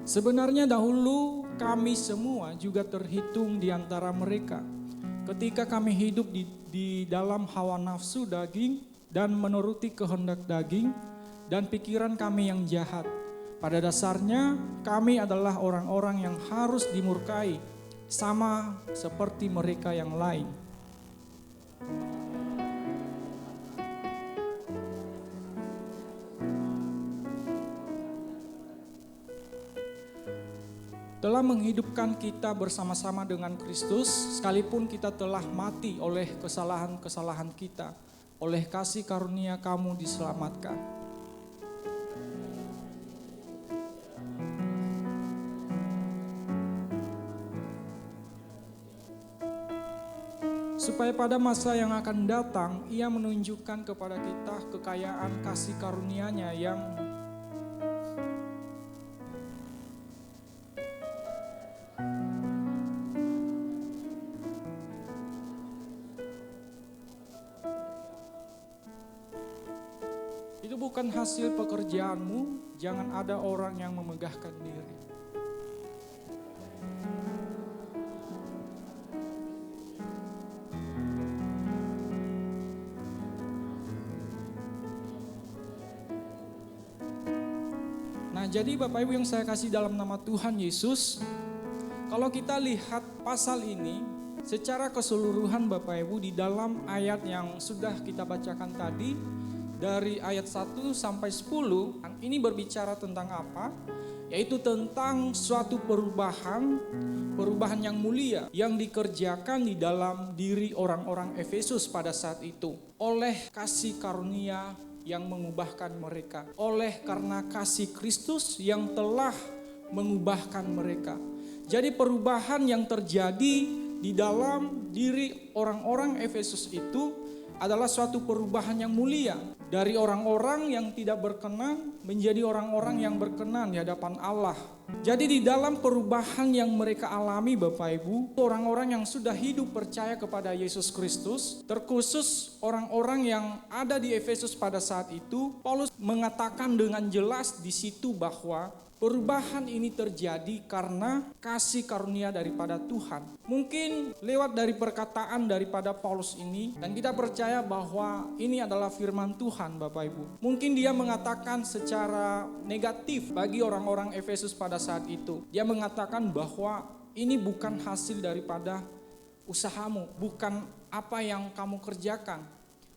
Sebenarnya dahulu kami semua juga terhitung di antara mereka. Ketika kami hidup di dalam hawa nafsu daging dan menuruti kehendak daging dan pikiran kami yang jahat. Pada dasarnya kami adalah orang-orang yang harus dimurkai, sama seperti mereka yang lain. Telah menghidupkan kita bersama-sama dengan Kristus, sekalipun kita telah mati oleh kesalahan-kesalahan kita, oleh kasih karunia kamu diselamatkan. Supaya pada masa yang akan datang, Ia menunjukkan kepada kita kekayaan kasih karunia-Nya yang itu bukan hasil pekerjaanmu. Jangan ada orang yang memegahkan diri. Nah, jadi Bapak Ibu yang saya kasih dalam nama Tuhan Yesus, kalau kita lihat pasal ini secara keseluruhan Bapak Ibu di dalam ayat yang sudah kita bacakan tadi, dari ayat 1 sampai 10, ini berbicara tentang apa? Yaitu tentang suatu perubahan yang mulia yang dikerjakan di dalam diri orang-orang Efesus pada saat itu oleh kasih karunia yang mengubahkan mereka, oleh karena kasih Kristus yang telah mengubahkan mereka. Jadi perubahan yang terjadi di dalam diri orang-orang Efesus itu adalah suatu perubahan yang mulia. Dari orang-orang yang tidak berkenan menjadi orang-orang yang berkenan di hadapan Allah. Jadi di dalam perubahan yang mereka alami Bapak Ibu, orang-orang yang sudah hidup percaya kepada Yesus Kristus, terkhusus orang-orang yang ada di Efesus pada saat itu, Paulus mengatakan dengan jelas di situ bahwa perubahan ini terjadi karena kasih karunia daripada Tuhan. Mungkin lewat dari perkataan daripada Paulus ini, dan kita percaya bahwa ini adalah firman Tuhan Bapak Ibu. Mungkin dia mengatakan secara negatif bagi orang-orang Efesus pada saat itu. Dia mengatakan bahwa ini bukan hasil daripada usahamu, bukan apa yang kamu kerjakan,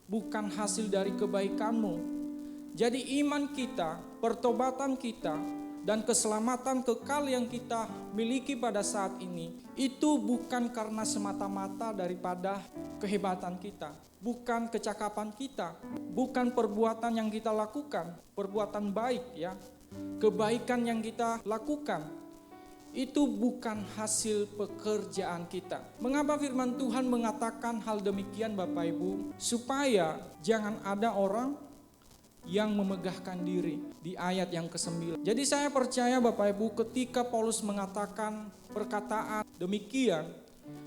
bukan hasil dari kebaikanmu. Jadi iman kita, pertobatan kita, dan keselamatan kekal yang kita miliki pada saat ini itu bukan karena semata-mata daripada kehebatan kita, bukan kecakapan kita, bukan perbuatan yang kita lakukan, perbuatan baik ya, kebaikan yang kita lakukan. Itu bukan hasil pekerjaan kita. Mengapa firman Tuhan mengatakan hal demikian Bapak Ibu? Supaya jangan ada orang yang memegahkan diri di ayat yang ke-9. Jadi saya percaya Bapak Ibu ketika Paulus mengatakan perkataan demikian,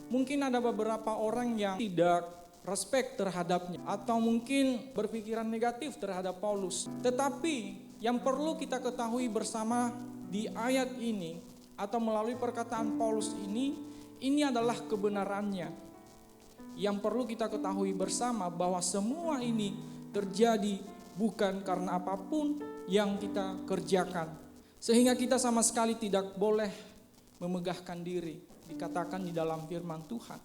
mungkin ada beberapa orang yang tidak respect terhadapnya atau mungkin berpikiran negatif terhadap Paulus. Tetapi yang perlu kita ketahui bersama di ayat ini atau melalui perkataan Paulus ini adalah kebenarannya. Yang perlu kita ketahui bersama bahwa semua ini terjadi bukan karena apapun yang kita kerjakan. Sehingga kita sama sekali tidak boleh memegahkan diri. Dikatakan di dalam firman Tuhan.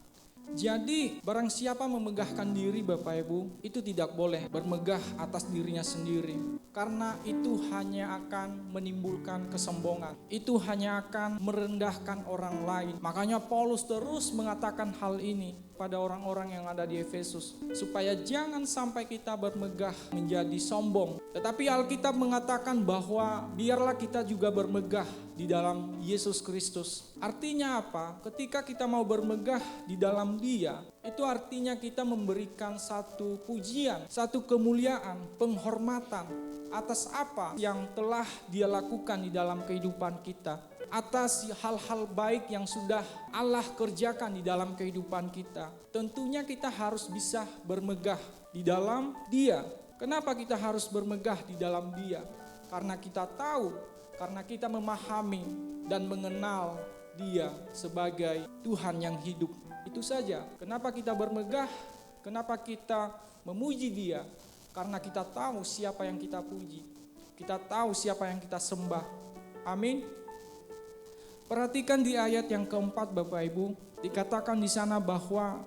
Jadi barang siapa memegahkan diri Bapak Ibu, itu tidak boleh bermegah atas dirinya sendiri. Karena itu hanya akan menimbulkan kesombongan. Itu hanya akan merendahkan orang lain. Makanya Paulus terus mengatakan hal ini pada orang-orang yang ada di Efesus. Supaya jangan sampai kita bermegah menjadi sombong. Tetapi Alkitab mengatakan bahwa biarlah kita juga bermegah di dalam Yesus Kristus. Artinya apa? Ketika kita mau bermegah di dalam Dia, itu artinya kita memberikan satu pujian, satu kemuliaan, penghormatan atas apa yang telah Dia lakukan di dalam kehidupan kita. Atas hal-hal baik yang sudah Allah kerjakan di dalam kehidupan kita. Tentunya kita harus bisa bermegah di dalam Dia. Kenapa kita harus bermegah di dalam Dia? Karena kita tahu, karena kita memahami dan mengenal Dia sebagai Tuhan yang hidup. Itu saja. Kenapa kita bermegah? Kenapa kita memuji Dia? Karena kita tahu siapa yang kita puji. Kita tahu siapa yang kita sembah. Amin. Perhatikan di ayat yang keempat Bapak Ibu, dikatakan di sana bahwa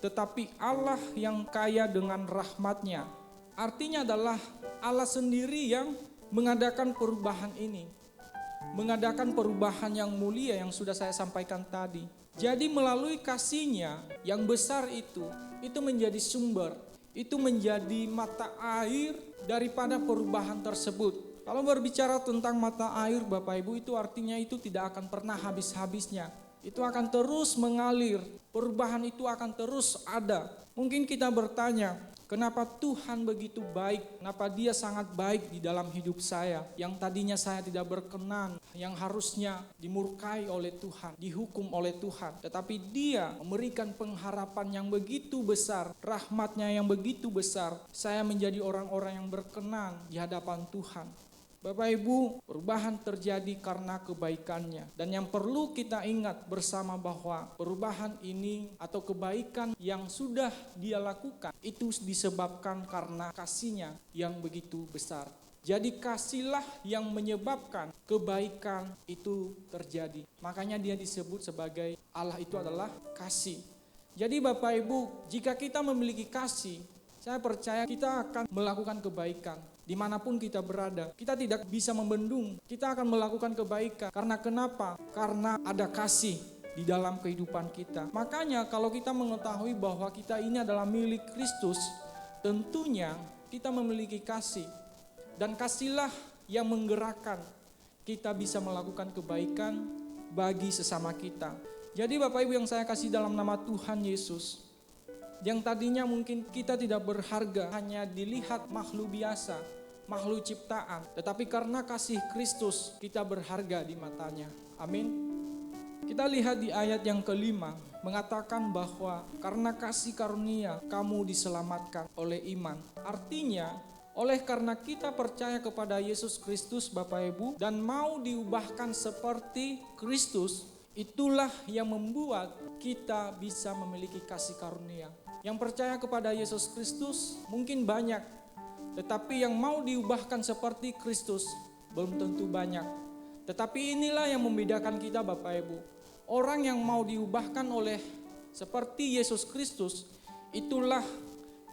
tetapi Allah yang kaya dengan rahmat-Nya. Artinya adalah Allah sendiri yang mengadakan perubahan ini. Mengadakan perubahan yang mulia yang sudah saya sampaikan tadi. Jadi melalui kasih-Nya yang besar itu menjadi sumber itu menjadi mata air daripada perubahan tersebut. Kalau berbicara tentang mata air Bapak Ibu, itu artinya itu tidak akan pernah habis-habisnya. Itu akan terus mengalir, perubahan itu akan terus ada. Mungkin kita bertanya, kenapa Tuhan begitu baik? Kenapa Dia sangat baik di dalam hidup saya? Yang tadinya saya tidak berkenan, yang harusnya dimurkai oleh Tuhan, dihukum oleh Tuhan. Tetapi Dia memberikan pengharapan yang begitu besar, rahmat-Nya yang begitu besar. Saya menjadi orang-orang yang berkenan di hadapan Tuhan. Bapak Ibu, perubahan terjadi karena kebaikan-Nya. Dan yang perlu kita ingat bersama bahwa perubahan ini atau kebaikan yang sudah Dia lakukan itu disebabkan karena kasih-Nya yang begitu besar. Jadi kasihlah yang menyebabkan kebaikan itu terjadi. Makanya Dia disebut sebagai Allah itu adalah kasih. Jadi Bapak Ibu, jika kita memiliki kasih, saya percaya kita akan melakukan kebaikan. Dimanapun kita berada, kita tidak bisa membendung. Kita akan melakukan kebaikan. Karena kenapa? Karena ada kasih di dalam kehidupan kita. Makanya kalau kita mengetahui bahwa kita ini adalah milik Kristus, tentunya kita memiliki kasih. Dan kasihlah yang menggerakkan kita bisa melakukan kebaikan bagi sesama kita. Jadi Bapak Ibu yang saya kasih dalam nama Tuhan Yesus, yang tadinya mungkin kita tidak berharga, hanya dilihat makhluk biasa, makhluk ciptaan. Tetapi karena kasih Kristus, kita berharga di matanya. Amin. Kita lihat di ayat yang kelima, mengatakan bahwa karena kasih karunia, kamu diselamatkan oleh iman. Artinya, oleh karena kita percaya kepada Yesus Kristus Bapak Ibu, dan mau diubahkan seperti Kristus, itulah yang membuat kita bisa memiliki kasih karunia. Yang percaya kepada Yesus Kristus mungkin banyak, tetapi yang mau diubahkan seperti Kristus belum tentu banyak. Tetapi inilah yang membedakan kita Bapak Ibu. Orang yang mau diubahkan oleh seperti Yesus Kristus, itulah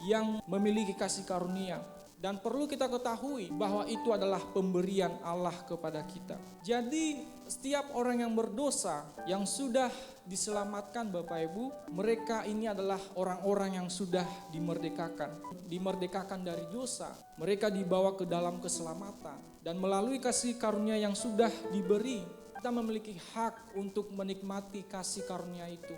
yang memiliki kasih karunia. Dan perlu kita ketahui bahwa itu adalah pemberian Allah kepada kita. Jadi setiap orang yang berdosa, yang sudah diselamatkan Bapak Ibu, mereka ini adalah orang-orang yang sudah dimerdekakan. Dimerdekakan dari dosa, mereka dibawa ke dalam keselamatan. Dan melalui kasih karunia yang sudah diberi, kita memiliki hak untuk menikmati kasih karunia itu.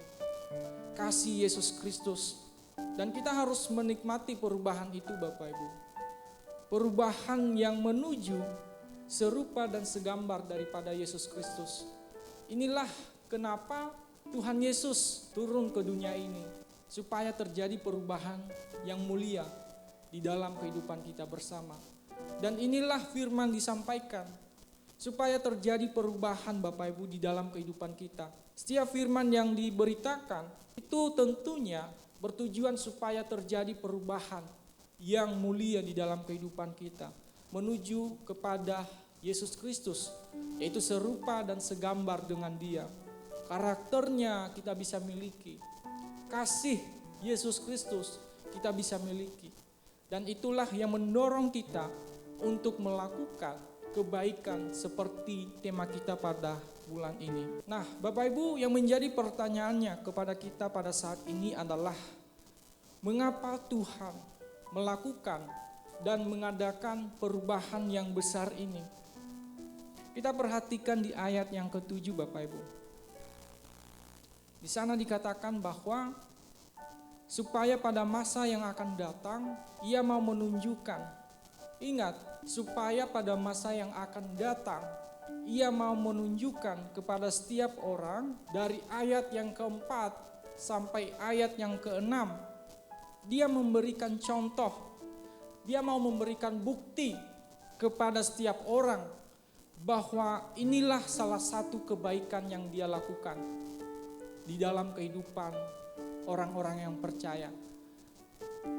Kasih Yesus Kristus. Dan kita harus menikmati perubahan itu Bapak Ibu. Perubahan yang menuju serupa dan segambar daripada Yesus Kristus. Inilah kenapa Tuhan Yesus turun ke dunia ini, supaya terjadi perubahan yang mulia di dalam kehidupan kita bersama. Dan inilah firman disampaikan, supaya terjadi perubahan Bapak Ibu di dalam kehidupan kita. Setiap firman yang diberitakan itu tentunya bertujuan supaya terjadi perubahan yang mulia di dalam kehidupan kita, menuju kepada Yesus Kristus, yaitu serupa dan segambar dengan Dia. Karakternya kita bisa miliki, kasih Yesus Kristus kita bisa miliki, dan itulah yang mendorong kita untuk melakukan kebaikan seperti tema kita pada bulan ini. Nah, Bapak Ibu, yang menjadi pertanyaannya kepada kita pada saat ini adalah, mengapa Tuhan melakukan dan mengadakan perubahan yang besar ini? Kita perhatikan di ayat yang ke-7 Bapak Ibu. Di sana dikatakan bahwa supaya pada masa yang akan datang Ia mau menunjukkan. Ingat, supaya pada masa yang akan datang Ia mau menunjukkan kepada setiap orang. Dari ayat yang ke-4 sampai ayat yang ke-6, Dia memberikan contoh, Dia mau memberikan bukti kepada setiap orang bahwa inilah salah satu kebaikan yang Dia lakukan di dalam kehidupan orang-orang yang percaya.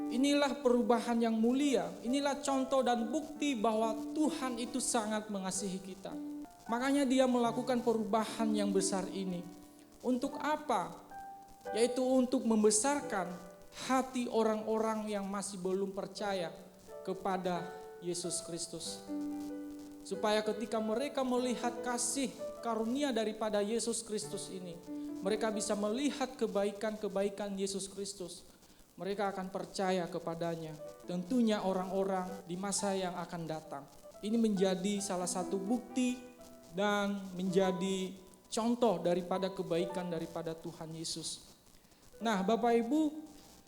Inilah perubahan yang mulia, inilah contoh dan bukti bahwa Tuhan itu sangat mengasihi kita. Makanya Dia melakukan perubahan yang besar ini. Untuk apa? Yaitu untuk membesarkan hati orang-orang yang masih belum percaya kepada Yesus Kristus. Supaya ketika mereka melihat kasih karunia daripada Yesus Kristus ini, mereka bisa melihat kebaikan-kebaikan Yesus Kristus. mereka akan percaya kepadanya. Tentunya orang-orang di masa yang akan datang. Ini menjadi salah satu bukti dan menjadi contoh daripada kebaikan daripada Tuhan Yesus. Nah, Bapak Ibu,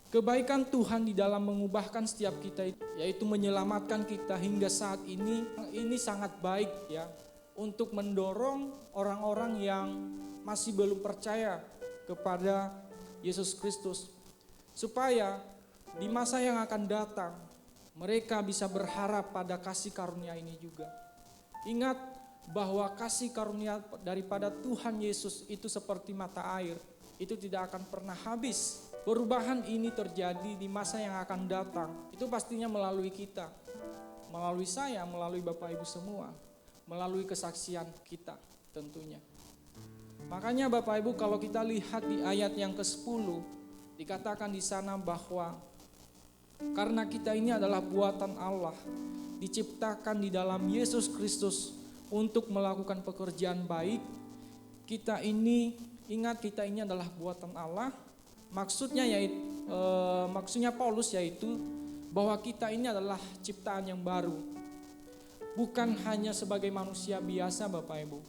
kebaikan Tuhan di dalam mengubahkan setiap kita, yaitu menyelamatkan kita hingga saat ini sangat baik ya, untuk mendorong orang-orang yang masih belum percaya kepada Yesus Kristus, supaya di masa yang akan datang mereka bisa berharap pada kasih karunia ini juga. Ingat bahwa kasih karunia daripada Tuhan Yesus itu seperti mata air, itu tidak akan pernah habis. Perubahan ini terjadi di masa yang akan datang, itu pastinya melalui kita, melalui saya, melalui Bapak Ibu semua, melalui kesaksian kita tentunya. Makanya Bapak Ibu, kalau kita lihat di ayat yang ke-10, dikatakan di sana bahwa karena kita ini adalah buatan Allah, diciptakan di dalam Yesus Kristus untuk melakukan pekerjaan baik. Kita ini, ingat kita ini adalah buatan Allah. Maksudnya Paulus yaitu bahwa kita ini adalah ciptaan yang baru. Bukan hanya sebagai manusia biasa Bapak Ibu,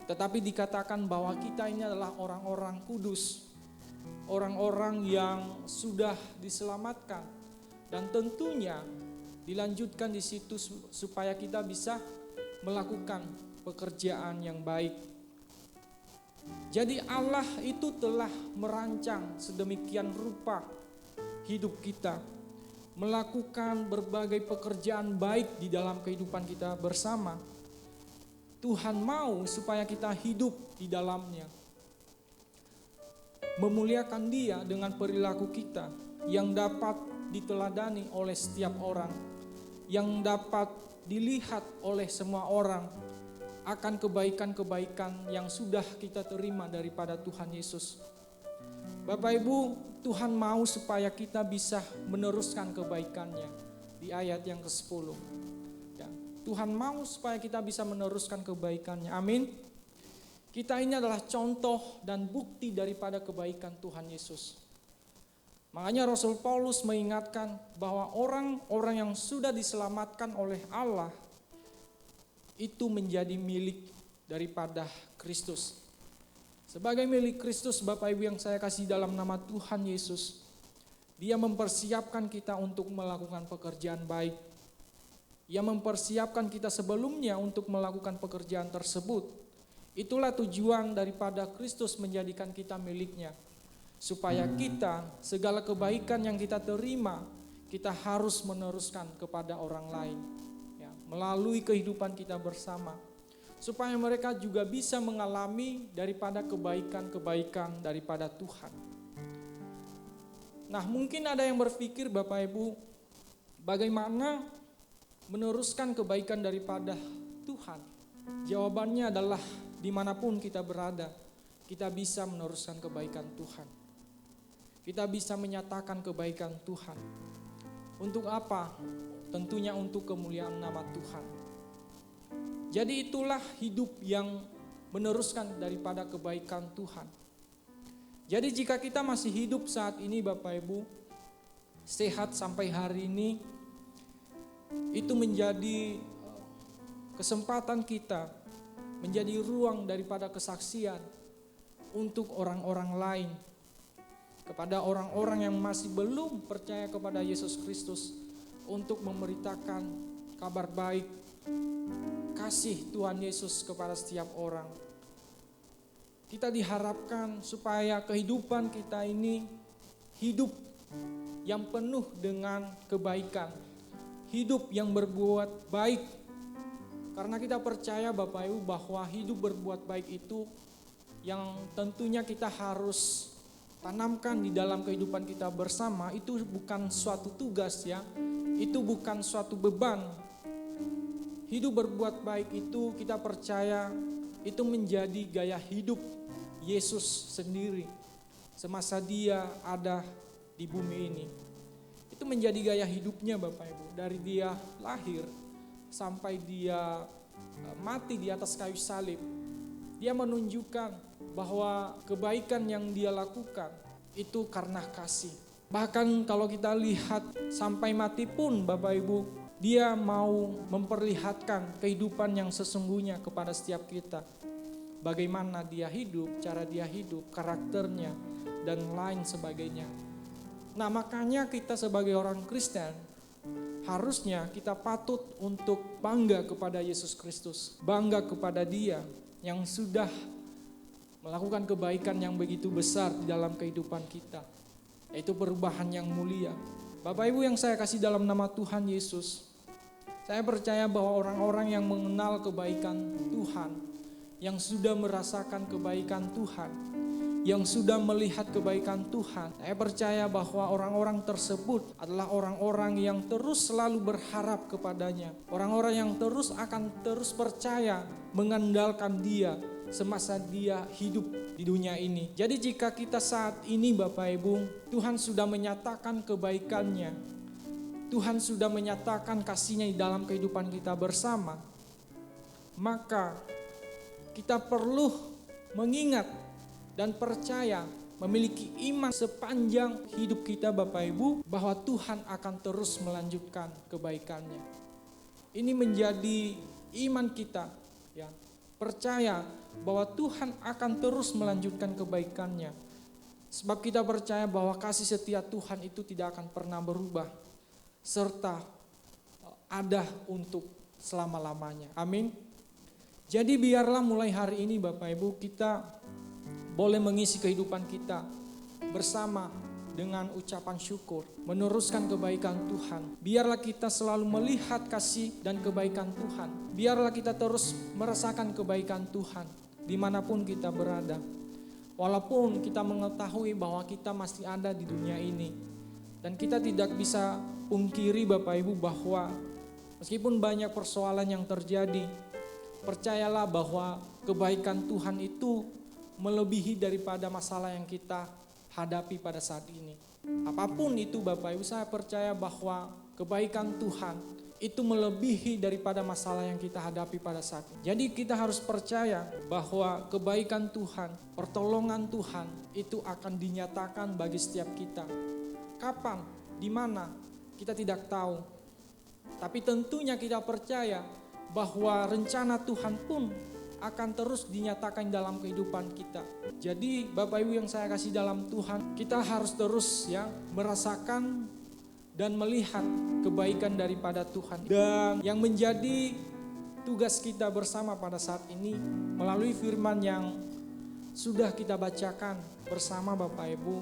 tetapi dikatakan bahwa kita ini adalah orang-orang kudus, orang-orang yang sudah diselamatkan, dan tentunya dilanjutkan di situ supaya kita bisa melakukan pekerjaan yang baik. Jadi Allah itu telah merancang sedemikian rupa hidup kita, melakukan berbagai pekerjaan baik di dalam kehidupan kita bersama. Tuhan mau supaya kita hidup di dalamnya, memuliakan Dia dengan perilaku kita yang dapat diteladani oleh setiap orang, yang dapat dilihat oleh semua orang akan kebaikan-kebaikan yang sudah kita terima daripada Tuhan Yesus. Bapak Ibu, Tuhan mau supaya kita bisa meneruskan kebaikannya di ayat yang ke-10. Ya, Tuhan mau supaya kita bisa meneruskan kebaikannya. Amin. Kita ini adalah contoh dan bukti daripada kebaikan Tuhan Yesus. Makanya Rasul Paulus mengingatkan bahwa orang-orang yang sudah diselamatkan oleh Allah itu menjadi milik daripada Kristus. Sebagai milik Kristus, Bapak Ibu yang saya kasih dalam nama Tuhan Yesus, Dia mempersiapkan kita untuk melakukan pekerjaan baik. Dia mempersiapkan kita sebelumnya untuk melakukan pekerjaan tersebut. Itulah tujuan daripada Kristus menjadikan kita miliknya. Supaya kita, segala kebaikan yang kita terima, kita harus meneruskan kepada orang lain. Ya, melalui kehidupan kita bersama. Supaya mereka juga bisa mengalami daripada kebaikan-kebaikan daripada Tuhan. Nah, mungkin ada yang berpikir Bapak Ibu, bagaimana meneruskan kebaikan daripada Tuhan? Jawabannya adalah dimanapun kita berada, kita bisa meneruskan kebaikan Tuhan. Kita bisa menyatakan kebaikan Tuhan. Untuk apa? Tentunya untuk kemuliaan nama Tuhan. Jadi itulah hidup yang meneruskan daripada kebaikan Tuhan. Jadi jika kita masih hidup saat ini Bapak Ibu, sehat sampai hari ini, itu menjadi kesempatan kita, menjadi ruang daripada kesaksian untuk orang-orang lain. Kepada orang-orang yang masih belum percaya kepada Yesus Kristus, untuk memberitakan kabar baik, kasih Tuhan Yesus kepada setiap orang. Kita diharapkan supaya kehidupan kita ini hidup yang penuh dengan kebaikan, hidup yang berbuat baik. Karena kita percaya Bapak Ibu bahwa hidup berbuat baik itu yang tentunya kita harus tanamkan di dalam kehidupan kita bersama. Itu bukan suatu tugas ya, itu bukan suatu beban. Hidup berbuat baik itu kita percaya itu menjadi gaya hidup Yesus sendiri semasa Dia ada di bumi ini. Itu menjadi gaya hidupnya Bapak Ibu, dari Dia lahir sampai Dia mati di atas kayu salib. Dia menunjukkan bahwa kebaikan yang Dia lakukan itu karena kasih. Bahkan kalau kita lihat sampai mati pun Bapak Ibu, dia mau memperlihatkan kehidupan yang sesungguhnya kepada setiap kita. Bagaimana dia hidup, cara dia hidup, karakternya, dan lain sebagainya. Nah, makanya kita sebagai orang Kristen, harusnya kita patut untuk bangga kepada Yesus Kristus. Bangga kepada Dia yang sudah melakukan kebaikan yang begitu besar di dalam kehidupan kita. Yaitu perubahan yang mulia. Bapak Ibu yang saya kasih dalam nama Tuhan Yesus, saya percaya bahwa orang-orang yang mengenal kebaikan Tuhan, yang sudah merasakan kebaikan Tuhan, yang sudah melihat kebaikan Tuhan, saya percaya bahwa orang-orang tersebut adalah orang-orang yang terus selalu berharap kepadanya. Orang-orang yang akan terus percaya mengandalkan Dia semasa Dia hidup di dunia ini. Jadi jika kita saat ini Bapak Ibu, Tuhan sudah menyatakan kebaikan-Nya, Tuhan sudah menyatakan kasih-Nya di dalam kehidupan kita bersama, maka kita perlu mengingat dan percaya, memiliki iman sepanjang hidup kita Bapak Ibu, bahwa Tuhan akan terus melanjutkan kebaikan-Nya. Ini menjadi iman kita, ya, percaya bahwa Tuhan akan terus melanjutkan kebaikan-Nya. Sebab kita percaya bahwa kasih setia Tuhan itu tidak akan pernah berubah, serta ada untuk selama-lamanya. Amin. Jadi biarlah mulai hari ini Bapak Ibu kita boleh mengisi kehidupan kita bersama dengan ucapan syukur, meneruskan kebaikan Tuhan. Biarlah kita selalu melihat kasih dan kebaikan Tuhan. Biarlah kita terus merasakan kebaikan Tuhan dimanapun kita berada. Walaupun kita mengetahui bahwa kita masih ada di dunia ini. Dan kita tidak bisa pungkiri Bapak Ibu bahwa meskipun banyak persoalan yang terjadi, percayalah bahwa kebaikan Tuhan itu melebihi daripada masalah yang kita hadapi pada saat ini. Apapun itu Bapak Ibu, saya percaya bahwa kebaikan Tuhan itu melebihi daripada masalah yang kita hadapi pada saat ini. Jadi kita harus percaya bahwa kebaikan Tuhan, pertolongan Tuhan itu akan dinyatakan bagi setiap kita. Kapan, di mana, kita tidak tahu. Tapi tentunya kita percaya bahwa rencana Tuhan pun akan terus dinyatakan dalam kehidupan kita. Jadi Bapak Ibu yang saya kasih dalam Tuhan, kita harus terus ya merasakan dan melihat kebaikan daripada Tuhan. Dan yang menjadi tugas kita bersama pada saat ini melalui firman yang sudah kita bacakan bersama Bapak Ibu,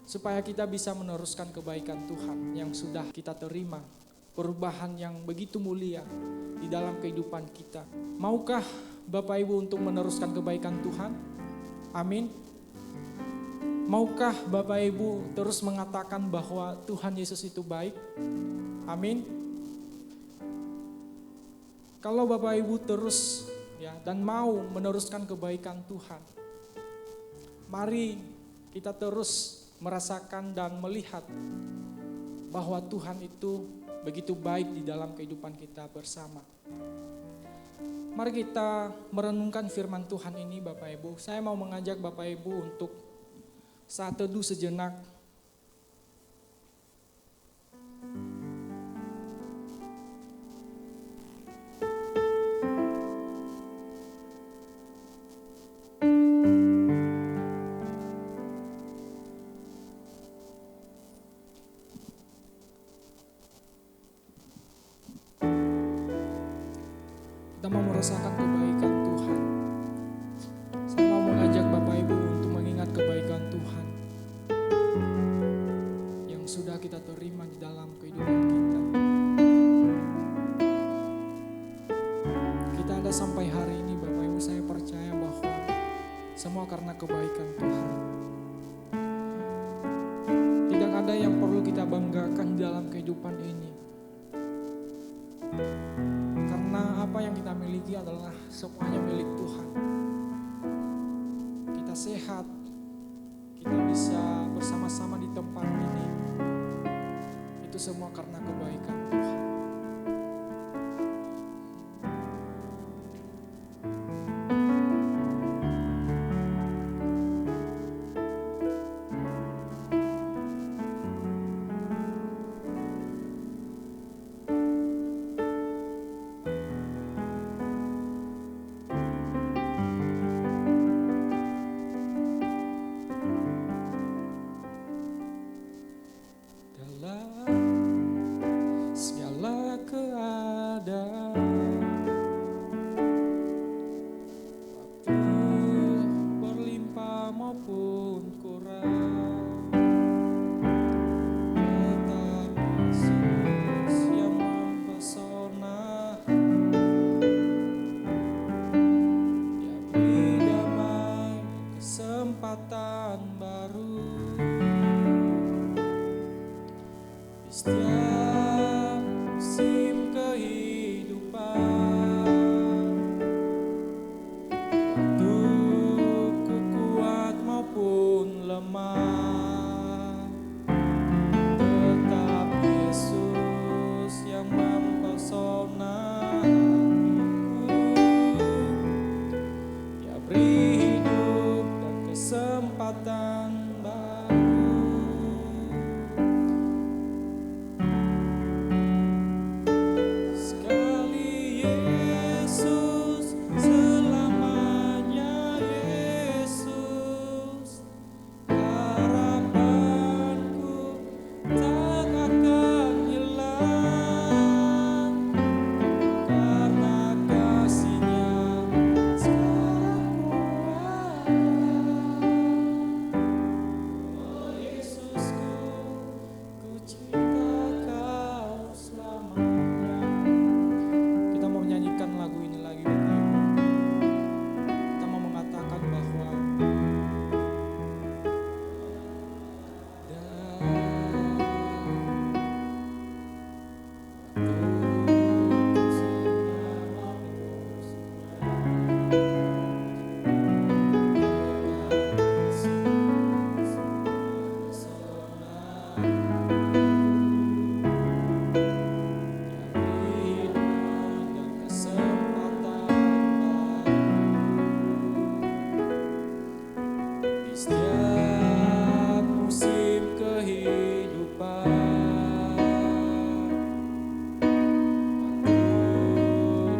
supaya kita bisa meneruskan kebaikan Tuhan yang sudah kita terima, perubahan yang begitu mulia di dalam kehidupan kita. Maukah Bapak Ibu untuk meneruskan kebaikan Tuhan? Amin. Maukah Bapak Ibu terus mengatakan bahwa Tuhan Yesus itu baik? Amin. Kalau Bapak Ibu terus ya dan mau meneruskan kebaikan Tuhan, mari kita terus merasakan dan melihat bahwa Tuhan itu begitu baik di dalam kehidupan kita bersama. Mari kita merenungkan firman Tuhan ini Bapak Ibu. Saya mau mengajak Bapak Ibu untuk saat teduh sejenak. Kita mau merasakan kebaikan Tuhan. Saya mau mengajak Bapak Ibu untuk mengingat kebaikan Tuhan yang sudah kita terima di dalam kehidupan kita. Kita ada sampai hari ini Bapak Ibu, saya percaya bahwa semua karena kebaikan Tuhan. Tidak ada yang perlu kita banggakan dalam kehidupan ini. Karena apa yang kita miliki adalah semuanya milik Tuhan. Kita sehat, kita bisa bersama-sama di tempat ini. Itu semua karena kebaikan Tuhan. Setiap musim kehidupan, waktu ku kuat maupun lemah, tetap Yesus yang mempesona hatiku. Dia beri hidup dan kesempatan baru. Sekali Yesus, selamanya Yesus. Harapanku tak akan hilang, karena kasih-Nya sekarang ku ada. Oh Yesusku, ku cinta Kau selamanya. Kita mau menyanyikan lagu ini lagi, Bapak Ibu. Kita mau mengatakan bahwa di setiap musim kehidupan, waktu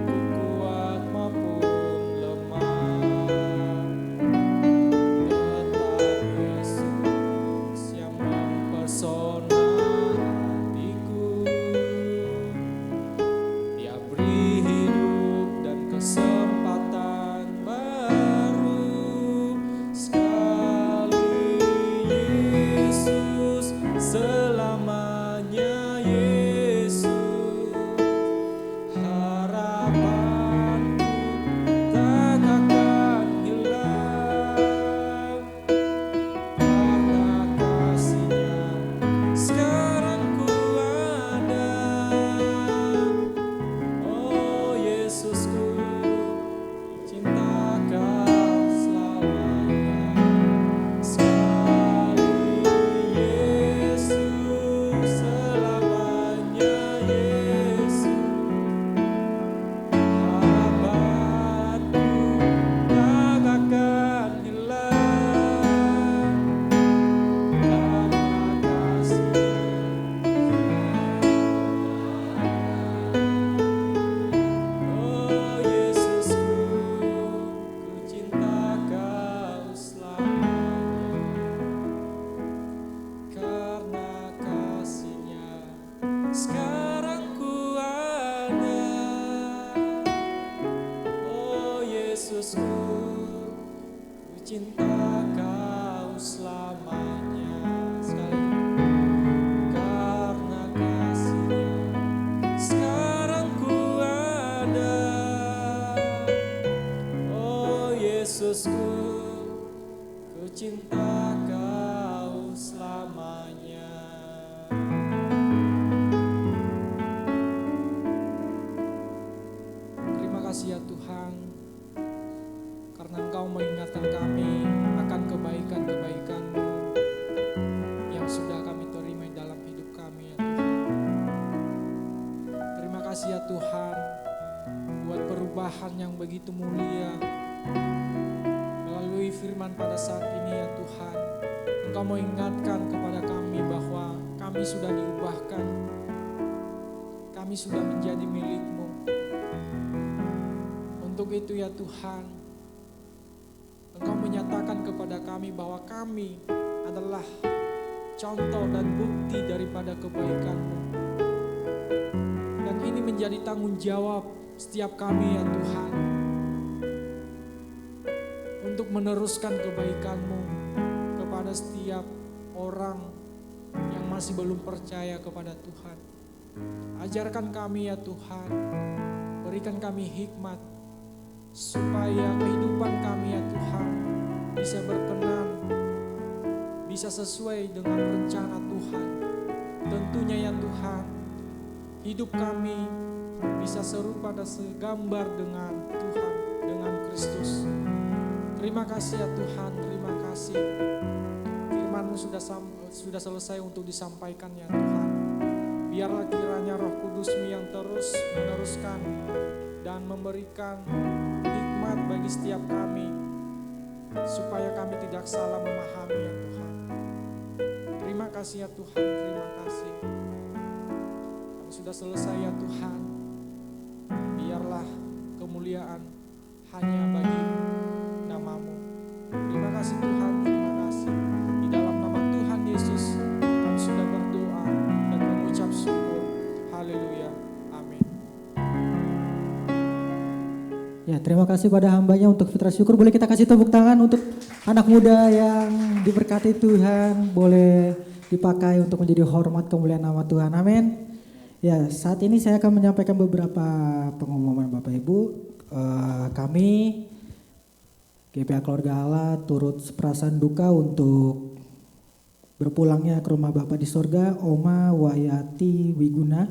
ku kuat maupun lemah, tetap Yesus yang mempesona hatiku. Dia beri hidup dan kesempatan baru. Sekali Yesus, selamanya Yesus. Harapanku tak akan hilang, karena kasih-Nya sekarang ku ada. Oh Yesusku, cinta Kau selamanya. Sekali Yesus, selamanya Yesus. Harapanku tak akan hilang, karena kasih-Nya. Oh Yesusku, ku cinta Kau selamanya, karena kasih-Nya sekarang ku ada. Oh Yesusku, ku cinta Kau selamanya. Sekali, karena kasih-Nya sekarang ku ada. Oh Yesusku, ku cinta Kau selamanya. Terima kasih ya Tuhan, karena Engkau mengingatkan kami akan kebaikan-kebaikan-Mu yang sudah kami terima dalam hidup kami ya Tuhan. Terima kasih ya Tuhan buat perubahan yang begitu mulia melalui firman pada saat ini ya Tuhan. Engkau mengingatkan kepada kami bahwa kami sudah diubahkan, kami sudah menjadi milik-Mu. Untuk itu ya Tuhan, Engkau menyatakan kepada kami bahwa kami adalah contoh dan bukti daripada kebaikan-Mu. Dan ini menjadi tanggung jawab setiap kami ya Tuhan, untuk meneruskan kebaikan-Mu kepada setiap orang yang masih belum percaya kepada Tuhan. Ajarkan kami ya Tuhan, berikan kami hikmat, supaya kehidupan kami ya Tuhan bisa berkenan, bisa sesuai dengan rencana Tuhan tentunya ya Tuhan, hidup kami bisa serupa dan segambar dengan Tuhan, dengan Kristus. Terima kasih ya Tuhan, terima kasih. Firman-Mu sudah selesai untuk disampaikan ya Tuhan. Biarlah kiranya Roh Kudus-Mu yang terus meneruskan dan memberikan hikmat bagi setiap kami, supaya kami tidak salah memahami ya Tuhan. Terima kasih ya Tuhan, terima kasih. Kami sudah selesai ya Tuhan. Biarlah kemuliaan hanya bagi nama-Mu. Terima kasih Tuhan, terima kasih. Di dalam nama Tuhan Yesus kami sudah berdoa dan mengucap syukur. Haleluya, amin. Ya, terima kasih pada hambanya untuk fitrah syukur. Boleh kita kasih tepuk tangan untuk anak muda yang diberkati Tuhan. Boleh dipakai untuk menjadi hormat kemuliaan nama Tuhan. Amin. Ya, saat ini saya akan menyampaikan beberapa pengumuman Bapak Ibu. Kami GPA Keluarga Allah turut seperasaan duka untuk berpulangnya ke rumah Bapak di sorga, Oma Wayati Wiguna,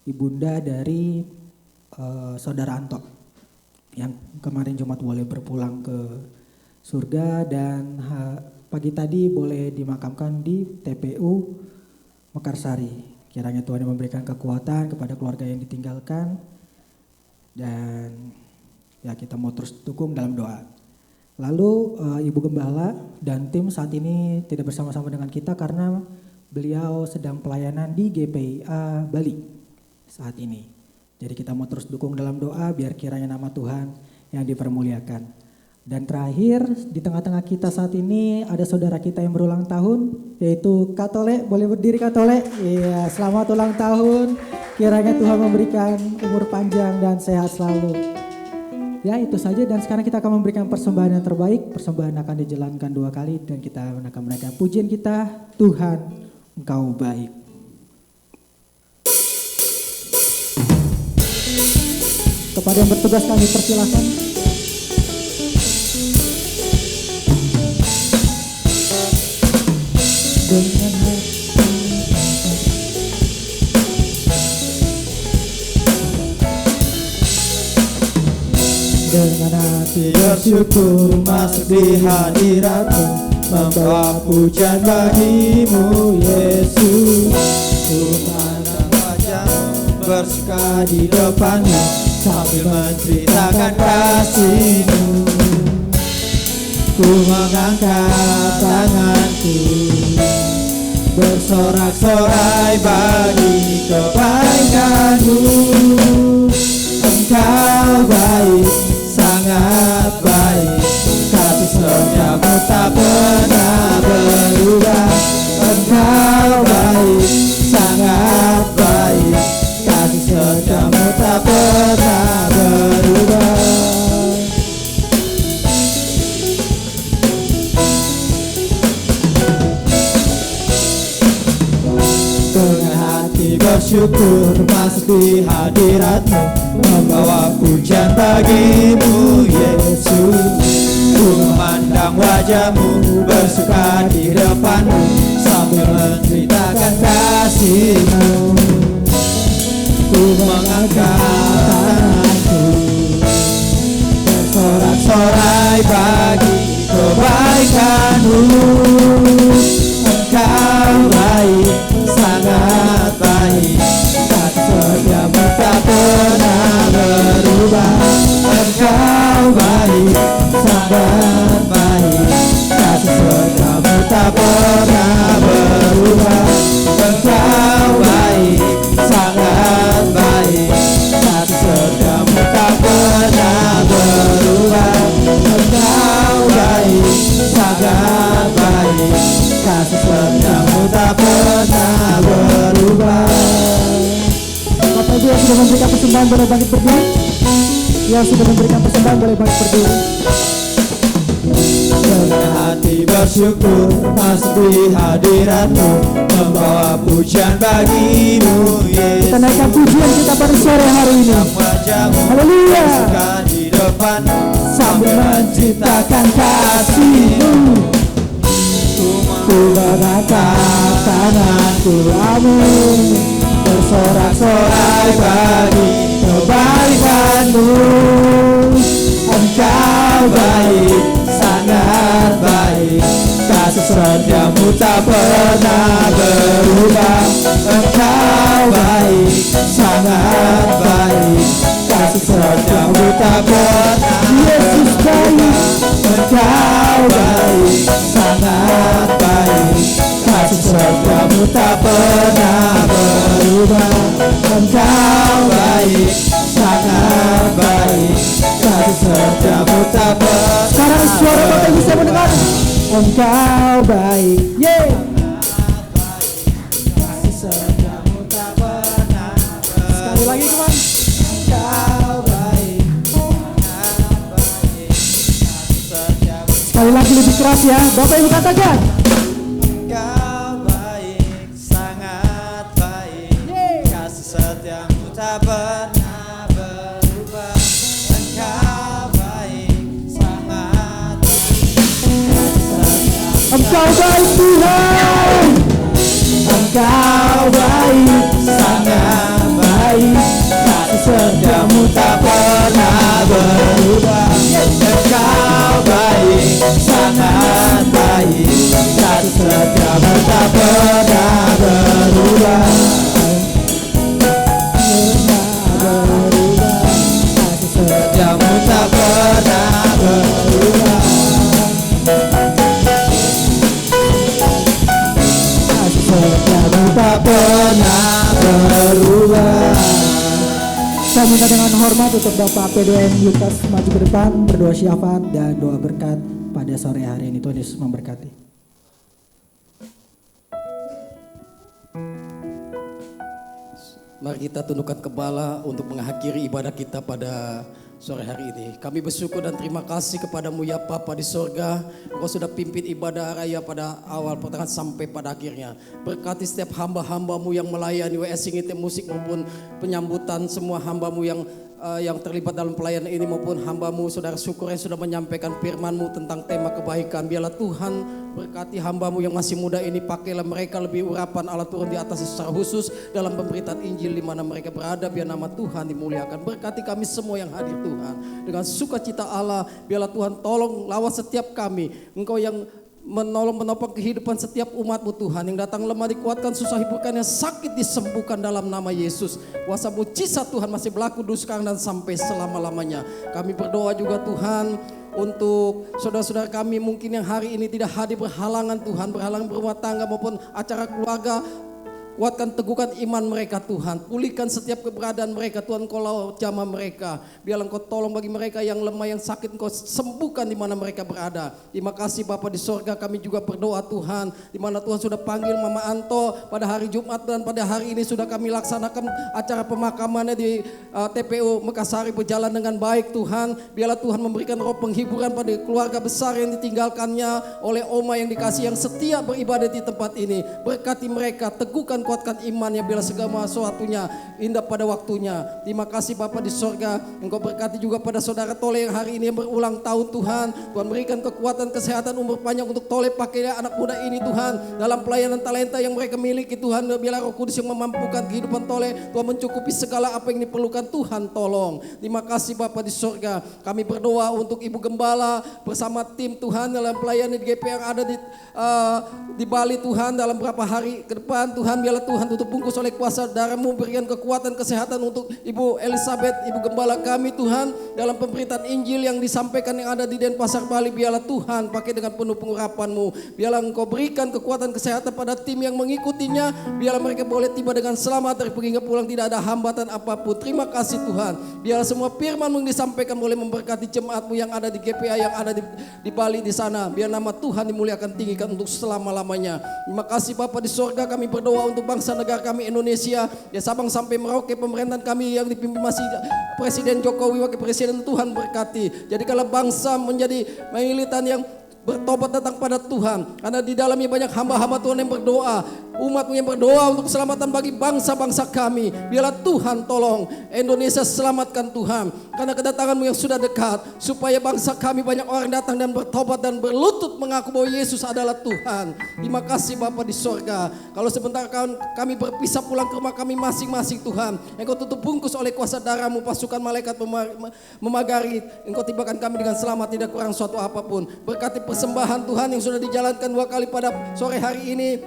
ibunda dari Saudara Anto, yang kemarin Jumat boleh berpulang ke surga dan pagi tadi boleh dimakamkan di TPU Mekarsari. Kiranya Tuhan yang memberikan kekuatan kepada keluarga yang ditinggalkan dan ya kita mau terus dukung dalam doa. Lalu Ibu Gembala dan tim saat ini tidak bersama-sama dengan kita karena beliau sedang pelayanan di GPIA Bali saat ini. Jadi kita mau terus dukung dalam doa biar kiranya nama Tuhan yang dipermuliakan. Dan terakhir di tengah-tengah kita saat ini ada saudara kita yang berulang tahun yaitu Katole. Boleh berdiri Katole? Iya, selamat ulang tahun. Kiranya Tuhan memberikan umur panjang dan sehat selalu. Ya itu saja dan sekarang kita akan memberikan persembahan yang terbaik. Persembahan akan dijalankan 2 kali dan kita akan menaikkan pujian kita, Tuhan Engkau baik. Kepada yang bertugas kami persilahkan. Dengan hati bersyukur masuk di hadirat-Mu, membawa pujian bagi-Mu Yesus. Ku memandang wajah-Mu, bersuka di depan-Mu, sambil menceritakan kasih-Mu. Ku mengangkat tanganku, bersorak-sorai bagi kebaikan-Mu. Engkau baik, sangat baik, kasih setiamu tak pernah berubah. Engkau baik, sangat baik, kasih setiamu tak pernah berubah. Dengan hati bersyukur masuk di hadirat-Mu, membawa pujian bagi-Mu Yesus. Ku memandang wajah-Mu, bersuka di depan-Mu, sambil menceritakan kasih-Mu. Ku mengangkat tanganku, bersorak-sorai bagi kebaikan-Mu. Engkau baik, sangat baik, kasih setiamu tak pernah berubah. Engkau baik, sangat baik, kasih setiamu tak pernah berubah. Engkau baik, sangat baik, kasih setiamu tak pernah berubah. Engkau baik, sangat baik, kasih setiamu tak pernah berubah. Bapak Ibu yang sudah memberikan persembahan boleh bangkit berdiri. Yang sudah memberikan persembahan boleh bangkit berdiri. Dengan hati bersyukur masuk di hadirat-Mu, membawa pujian bagi-Mu Yesus. Kita naikkan pujian kita pada sore hari ini. Wajah-Mu Haleluya. bersuka di depan, sambil menceritakan kasih-Mu. Ku Ku mengangkat tanganku, amin, bersorak-sorai bagi kebaikan-Mu. Engkau baik, sangat baik, kasih setiamu tak pernah berubah. Engkau baik, sangat baik, kasih setiamu tak pernah. Yesus baik, Engkau baik, sangat baik, kasih setiamu tak pernah berubah. Engkau baik, sangat baik, kasih setiamu tak pernah. Sekarang suara Bapak Ibu saya mendengar. Engkau baik, yeah. Kasih setiamu tak pernah berubah. Sekali lagi kemana? Engkau baik, sangat baik, kasih setiamu. Sekali lagi lebih keras ya, Bapak Ibu katakan. Engkau baik, sangat baik, kasih setiamu tak pernah berubah. Engkau baik, sangat baik, Engkau baik Tuhan. Engkau baik, sangat baik, kasih setiamu tak pernah berubah. Engkau baik, sangat baik, kasih setiamu tak pernah berubah. Kasih setiamu tak pernah berubah. Kasih setiamu tak pernah berubah. Saya minta dengan hormat untuk Bapak PDM Lukas maju ke depan, berdoa syafaat dan doa berkat pada sore hari ini. Tuhan Yesus memberkati. Mari kita tundukkan kepala untuk mengakhiri ibadah kita pada sore hari ini. Kami bersyukur dan terima kasih kepadamu ya Bapa di sorga. Engkau sudah pimpin ibadah raya pada awal pertengahan sampai pada akhirnya. Berkati setiap hamba-hambamu yang melayani WS Singite Musik maupun penyambutan semua hambamu yang terlibat dalam pelayanan ini maupun hambamu saudara syukur yang sudah menyampaikan firman-Mu tentang tema kebaikan. Biarlah Tuhan berkati hambamu yang masih muda ini, pakailah mereka lebih urapan Allah turun di atas secara khusus dalam pemberitaan Injil di mana mereka berada. Biar nama Tuhan dimuliakan. Berkati kami semua yang hadir Tuhan dengan sukacita Allah. Biarlah Tuhan tolong lawas setiap kami. Engkau yang menolong menopang kehidupan setiap umat-Mu Tuhan, yang datang lemah dikuatkan, susah hiburkan, yang sakit disembuhkan dalam nama Yesus. Kuasa mujizat Tuhan masih berlaku dulu sekarang dan sampai selama-lamanya. Kami berdoa juga Tuhan untuk saudara-saudara kami mungkin yang hari ini tidak hadir berhalangan Tuhan, berhalangan berumah tangga maupun acara keluarga. Kuatkan, teguhkan iman mereka Tuhan. Pulihkan setiap keberadaan mereka Tuhan. Engkau lawan jamah mereka. Biarlah Engkau tolong bagi mereka yang lemah, yang sakit. Engkau sembuhkan di mana mereka berada. Terima kasih Bapa di sorga. Kami juga berdoa Tuhan, di mana Tuhan sudah panggil Mama Anto pada hari Jumat dan pada hari ini sudah kami laksanakan acara pemakamannya di TPU Mekarsari berjalan dengan baik Tuhan. Biarlah Tuhan memberikan roh penghiburan pada keluarga besar yang ditinggalkannya oleh Oma yang dikasih, yang setia beribadah di tempat ini. Berkati mereka, teguhkan, kuatkan imannya, bila segala sesuatunya indah pada waktunya. Terima kasih Bapa di sorga. Engkau berkati juga pada saudara Tole yang hari ini yang berulang tahun Tuhan. Tuhan berikan kekuatan, kesehatan, umur panjang untuk Tole, pakai anak muda ini Tuhan dalam pelayanan talenta yang mereka miliki Tuhan. Biarlah Roh Kudus yang memampukan kehidupan Tole. Tuhan mencukupi segala apa yang diperlukan, Tuhan tolong. Terima kasih Bapa di sorga. Kami berdoa untuk Ibu Gembala bersama tim Tuhan dalam pelayanan di GP yang ada di Bali Tuhan dalam beberapa hari ke depan Tuhan. Biarlah Tuhan tutup bungkus oleh kuasa darah-Mu, berikan kekuatan kesehatan untuk Ibu Elizabeth, Ibu Gembala kami Tuhan dalam pemberitaan Injil yang disampaikan yang ada di Denpasar Bali. Biarlah Tuhan pakai dengan penuh pengurapan-Mu. Biarlah Engkau berikan kekuatan kesehatan pada tim yang mengikutinya. Biarlah mereka boleh tiba dengan selamat dari pergi pulang, tidak ada hambatan apapun. Terima kasih Tuhan. Biarlah semua firman-Mu yang disampaikan boleh memberkati jemaat-Mu yang ada di GPA, yang ada di Bali di sana. Biar nama Tuhan dimuliakan, tinggikan untuk selama-lamanya. Terima kasih Bapa di sorga. Kami berdoa untuk bangsa negara kami Indonesia, ya Sabang sampai Merauke, pemerintahan kami yang dipimpin masih Presiden Jokowi, Wakil Presiden, Tuhan berkati. Jadikanlah bangsa menjadi militan yang bertobat datang pada Tuhan. Karena di dalamnya banyak hamba-hamba Tuhan yang berdoa, umat-Mu yang berdoa untuk keselamatan bagi bangsa-bangsa kami. Biarlah Tuhan tolong Indonesia, selamatkan Tuhan. Karena kedatangan-Mu yang sudah dekat, supaya bangsa kami banyak orang datang dan bertobat dan berlutut mengaku bahwa Yesus adalah Tuhan. Terima kasih Bapa di sorga. Kalau sebentar kami berpisah pulang ke rumah kami masing-masing Tuhan, Engkau tutup bungkus oleh kuasa darah-Mu, pasukan malaikat memagari. Engkau tibakan kami dengan selamat, tidak kurang suatu apapun. Berkati persembahan Tuhan yang sudah dijalankan 2 kali pada sore hari ini.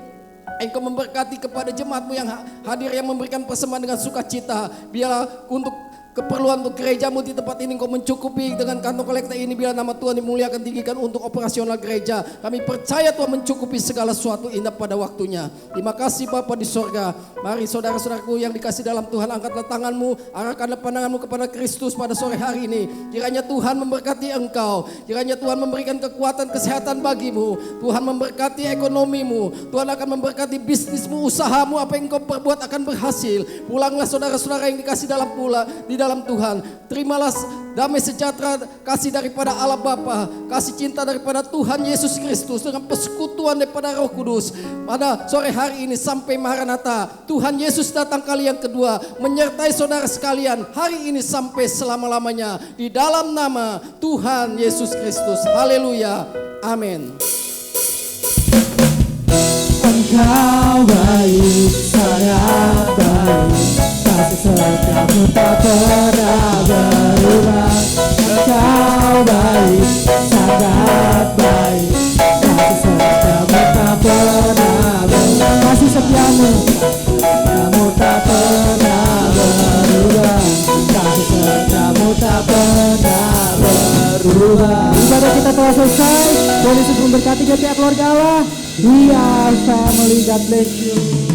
Engkau memberkati kepada jemaat-Mu yang hadir, yang memberikan persembahan dengan sukacita. Biarlah untuk keperluan untuk gereja-Mu di tempat ini Engkau mencukupi dengan kantong kolekta ini. Biar nama Tuhan dimuliakan, tinggikan untuk operasional gereja. Kami percaya Tuhan mencukupi segala sesuatu indah pada waktunya. Terima kasih Bapa di sorga. Mari saudara-saudaraku yang dikasih dalam Tuhan, angkatlah tanganmu, arahkanlah pandanganmu kepada Kristus pada sore hari ini. Kiranya Tuhan memberkati engkau, kiranya Tuhan memberikan kekuatan kesehatan bagimu, Tuhan memberkati ekonomimu, Tuhan akan memberkati bisnismu, usahamu, apa yang engkau perbuat akan berhasil. Pulanglah saudara-saudara yang dikasih dalam Tuhan. Terimalah damai sejahtera, kasih daripada Allah Bapa, kasih cinta daripada Tuhan Yesus Kristus dengan persekutuan daripada Roh Kudus pada sore hari ini sampai Maranatha. Tuhan Yesus datang kali yang kedua menyertai saudara sekalian hari ini sampai selama-lamanya di dalam nama Tuhan Yesus Kristus. Haleluya. Amin. Engkau baik, sangat baik, kasih setiamu tak pernah berubah. Engkau baik, sangat baik, kasih setiamu tak pernah berubah. Kasih setiamu tak pernah berubah. Kasih setiamu tak pernah berubah. Ibadah kita telah selesai. Boleh sebelum berkati ke pihak keluarga Allah. We are family. God bless you.